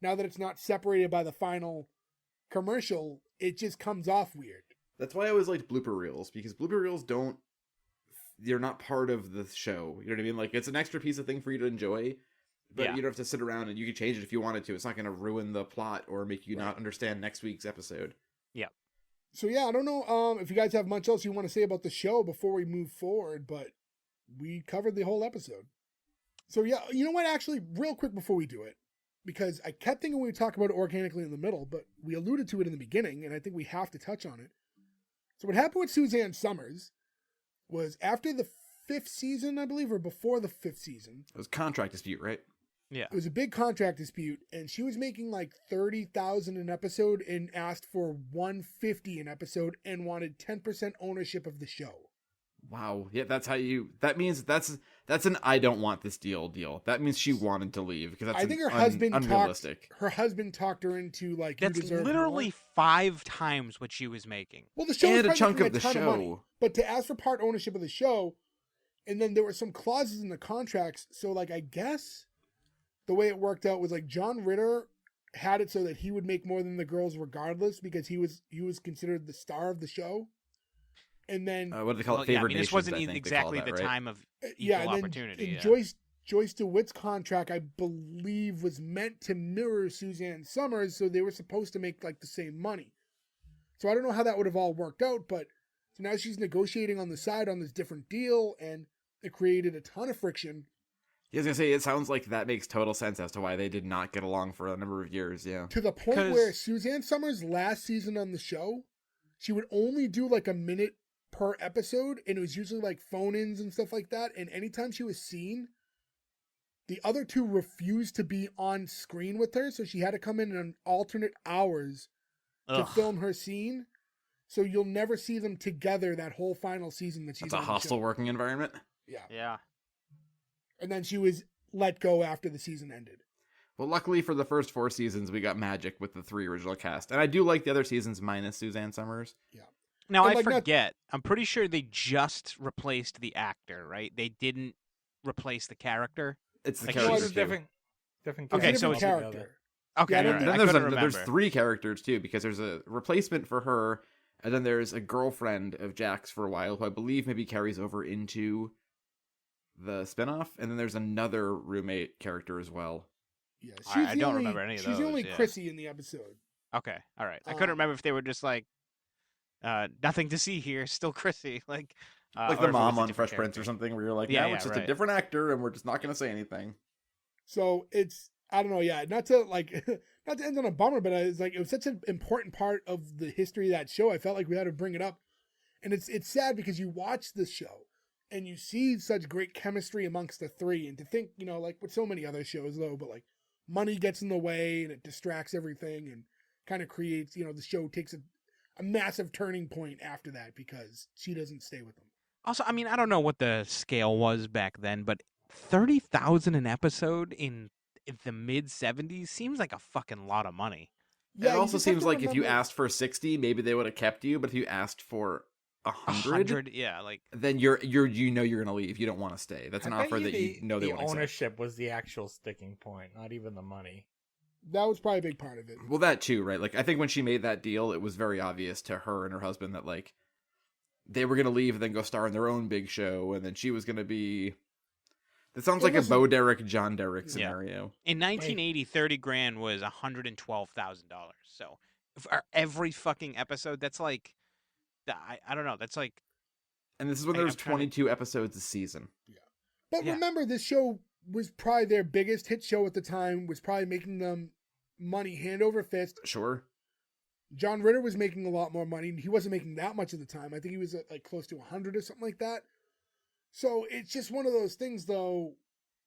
now that it's not separated by the final commercial, it just comes off weird. That's why I always liked blooper reels, because blooper reels they're not part of the show. You know what I mean? Like, it's an extra piece of thing for you to enjoy, but Yeah. you don't have to sit around, and you can change it if you wanted to. It's not going to ruin the plot or make you not understand next week's episode. So yeah, I don't know if you guys have much else you want to say about the show before we move forward, but we covered the whole episode. So yeah, you know what, actually, real quick before we do it, because I kept thinking we would talk about it organically in the middle, but we alluded to it in the beginning, and I think we have to touch on it. So what happened with Suzanne Somers was after the 5th season, I believe, or before the 5th season, It was contract dispute, right? Yeah. it was a big contract dispute, and she was making like $30,000 an episode and asked for $150 an episode and wanted 10% ownership of the show. Wow. Yeah, that means that's an I don't want this deal. That means she wanted to leave, because that's I think her husband unrealistic. talked her into like, you That's deserve literally more. 5 times what she was making. Well, the show And was a probably chunk making of the ton money, show. but to ask for part ownership of the show, and then there were some clauses in the contracts. So like, I guess the way it worked out was like John Ritter had it so that he would make more than the girls regardless because he was considered the star of the show. And then What do they call it? Yeah, I Favored mean, this nations, wasn't I think they call exactly that, the right? time of yeah, equal and then opportunity. and Yeah. Joyce DeWitt's contract, I believe, was meant to mirror Suzanne Somers, so they were supposed to make like the same money. So I don't know how that would have all worked out, but so now she's negotiating on the side on this different deal, and it created a ton of friction. I was gonna say, it sounds like that makes total sense as to why they did not get along for a number of years. Yeah. To the point 'Cause- where Suzanne Somers' last season on the show, she would only do like a minute per episode, and it was usually like phone-ins and stuff like that. And anytime she was seen, the other two refused to be on screen with her, so she had to come in on alternate hours to Ugh. film her scene. So you'll never see them together that whole final season that she's It's a on the hostile show. working environment. Yeah. Yeah. And then she was let go after the season ended. Well, luckily for the first 4 seasons, we got magic with the 3 original cast, and I do like the other seasons minus Suzanne Somers. Now, And, I like, not- forget. I'm pretty sure they just replaced the actor, right? They didn't replace the character. It's the Like, No, characters it's a too. different Okay, It's a so different it's- character. Okay, Yeah, I all don't right. think- I Then couldn't there's remember. 3 characters too, because there's a replacement for her, and then there's a girlfriend of Jack's for a while, who I believe maybe carries over into the spinoff, and then there's another roommate character as well. Yeah, I don't remember any of She's the only those, yeah. Chrissy in the episode. Okay, all right. I couldn't remember if they were just like, nothing to see here, still Chrissy, like Like or the if it was mom a on different Fresh Prince or character. something, where you're like, Yeah, now yeah, it's just a right. different actor, and we're just not going to say anything. So it's, I don't know, yeah, not to end on a bummer, but it's like, it was such an important part of the history of that show. I felt like we had to bring it up. And it's sad because you watch this show and you see such great chemistry amongst the three. And to think, you know, like with so many other shows though, but like money gets in the way and it distracts everything and kind of creates, you know, the show takes a massive turning point after that because she doesn't stay with them. Also, I mean, I don't know what the scale was back then, but 30,000 an episode in the mid 70s seems like a fucking lot of money. It you also just have seems to like if you remember- asked for 60, maybe they would have kept you, but if you asked for 100, 100, yeah, like then you're you know you're going to leave. You don't want to stay. That's an I bet offer that you know they the won't accept. ownership was the actual sticking point, not even the money. that was probably a big part of it. Well, that too, right? Like, I think when she made that deal, it was very obvious to her and her husband that, like, they were going to leave and then go star in their own big show, and then she was going to be... That sounds It like a wasn't- Bo Derek, John Derek Yeah. scenario. in 1980, 30 grand was $112,000. So for every fucking episode, that's like, I don't know, that's like, And this is when I- there was I'm trying to- 22 episodes a season. But Yeah. remember, this show was probably their biggest hit show at the time, was probably making them money hand over fist. Sure. John Ritter was making a lot more money. He wasn't making that much at the time. I think he was at like close to 100 or something like that. So it's just one of those things, though.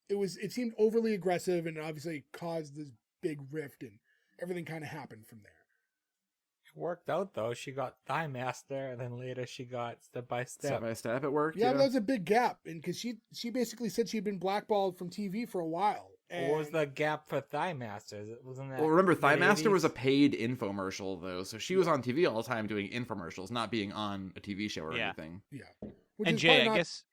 It seemed overly aggressive, and obviously caused this big rift, and everything kind of happened from there. It worked out though. She got Thigh Master, and then later she got Step by Step Step. by step at work. Yeah, but that was a big gap, and because she basically said she'd been blackballed from TV for a while. And What was the gap for Thigh Masters? It wasn't that. Well, remember, Thigh Master was a mid-80s? paid infomercial, though, so she was on TV all the time doing infomercials, not being on a TV show or Yeah. anything. Yeah, which and is Jay, probably I not- guess,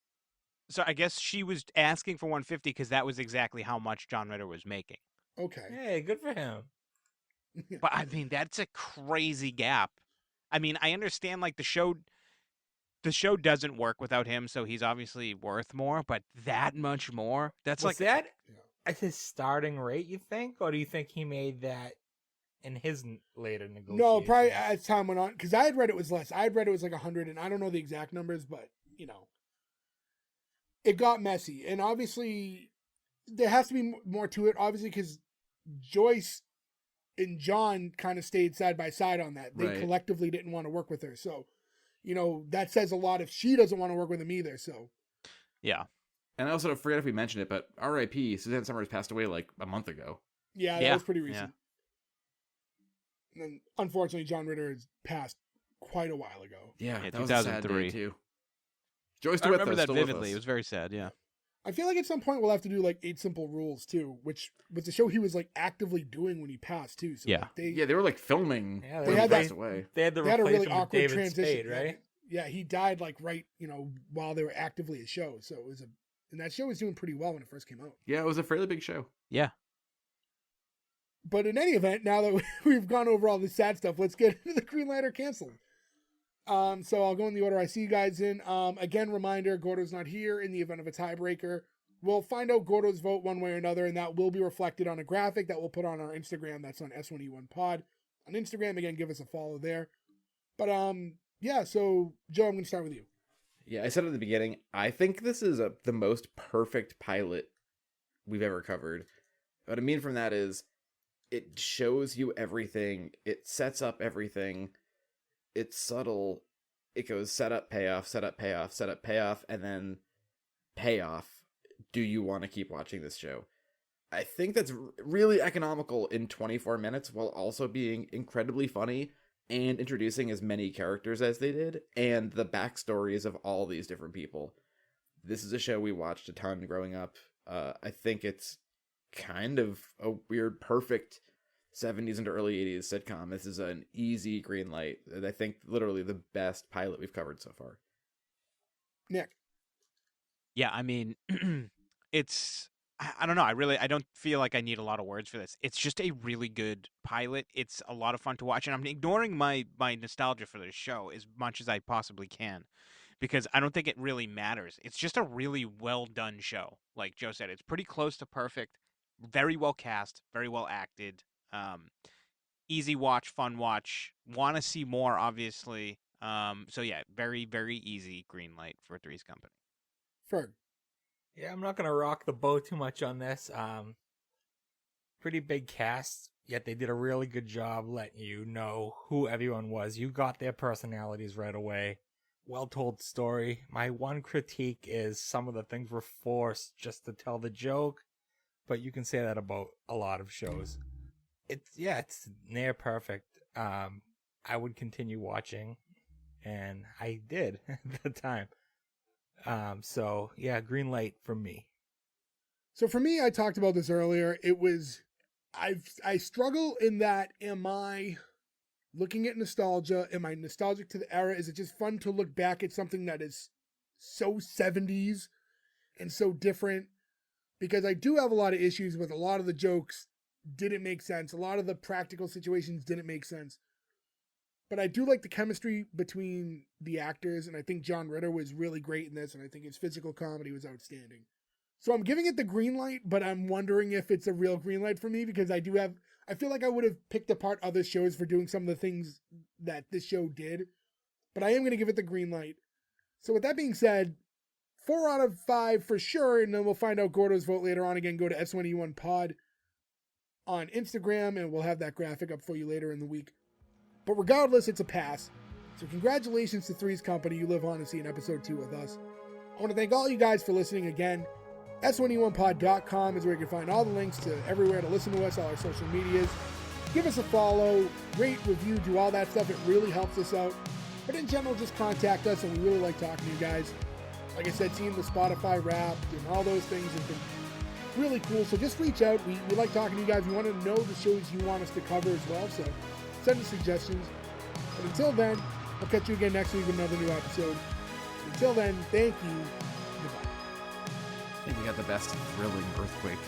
so I guess she was asking for 150 because that was exactly how much John Ritter was making. okay. Hey, good for him. But I mean, that's a crazy gap. I mean, I understand like the show doesn't work without him, so he's obviously worth more, but that much more? That's Was like that Yeah. at his starting rate, you think? Or do you think he made that in his later negotiations? No, probably as time went on, because I had read it was less. I had read it was like 100, and I don't know the exact numbers, but you know, it got messy, and obviously there has to be more to it. Obviously, because Joyce and John kind of stayed side by side on that. They Right. collectively didn't want to work with her, so you know that says a lot if she doesn't want to work with him either. So yeah. And I also don't forget if we mentioned it, but R.I.P. Suzanne Somers passed away like a month ago. yeah, that Yeah, was pretty yeah. recent. And then unfortunately, John Ritter has passed quite a while ago. Yeah, Yeah, that was a sad day 2003. too. Joyce I DeWitt, remember though, that still with vividly. us. It was very sad, yeah. I feel like at some point we'll have to do like 8 Simple Rules too, which was the show he was like actively doing when he passed too. So Yeah. like, they Yeah, they were like filming Yeah, when they he had that- passed away. They had to they had a replace really him with awkward David transition, Spade, right? Yeah, he died like right, you know, while they were actively a show. So it was and that show was doing pretty well when it first came out. Yeah, it was a fairly big show. Yeah. But in any event, now that we've gone over all this sad stuff, let's get into the Green Lantern canceled. So I'll go in the order I see you guys in. Again, reminder, Gordo's not here in the event of a tiebreaker. We'll find out Gordo's vote one way or another, and that will be reflected on a graphic that we'll put on our Instagram. That's on S1E1 Pod. On Instagram, again, give us a follow there. But yeah, so Joe, I'm going to start with you. Yeah, I said at the beginning, I think this is the most perfect pilot we've ever covered. What I mean from that is, it shows you everything. It sets up everything. It's subtle. It goes setup, payoff, setup, payoff, setup, payoff, and then payoff. Do you want to keep watching this show? I think that's really economical in 24 minutes while also being incredibly funny and introducing as many characters as they did and the backstories of all these different people. This is a show we watched a ton growing up. I think it's kind of a weird, perfect 70s into early 80s sitcom. This is an easy green light. I think literally the best pilot we've covered so far. Nick. Yeah, I mean, it's I don't know. I don't feel like I need a lot of words for this. It's just a really good pilot. It's a lot of fun to watch, and I'm ignoring my nostalgia for this show as much as I possibly can. because I don't think it really matters. It's just a really well done show. Like Joe said, it's pretty close to perfect, very well cast, very well acted. Easy watch, fun watch. Want to see more, obviously. So yeah, very, very easy green light for Three's Company. Ferg. Yeah, I'm not gonna rock the boat too much on this. Pretty big cast, yet they did a really good job letting you know who everyone was. You got their personalities right away. Well told story. My one critique is some of the things were forced just to tell the joke, but you can say that about a lot of shows. It's near perfect. I would continue watching, and I did at the time. So yeah, green light from me. So for me, I talked about this earlier. It was, I struggle in that, am I looking at nostalgia? Am I nostalgic to the era? Is it just fun to look back at something that is so 70s and so different? Because I do have a lot of issues with a lot of the jokes didn't make sense. A lot of the practical situations didn't make sense. But I do like the chemistry between the actors, and I think John Ritter was really great in this, and I think his physical comedy was outstanding. So I'm giving it the green light, but I'm wondering if it's a real green light for me, because I feel like I would have picked apart other shows for doing some of the things that this show did, but I am going to give it the green light. So with that being said, 4 out of 5 for sure, and then we'll find out Gordo's vote later on. Again, go to S1E1 Pod on Instagram, and we'll have that graphic up for you later in the week. But regardless, it's a pass. So congratulations to Three's Company. You live on to see an episode 2 with us. I want to thank all you guys for listening again. S1E1pod.com is where you can find all the links to everywhere to listen to us, all our social medias. Give us a follow, rate, review, do all that stuff. It really helps us out. But in general, just contact us, and we really like talking to you guys. Like I said, seeing the Spotify Wrapped and all those things have been really cool. So just reach out. We like talking to you guys. We want to know the shows you want us to cover as well. So send us suggestions. But until then, I'll catch you again next week with another new episode. Until then, thank you. Goodbye. I think we got the best thrilling earthquake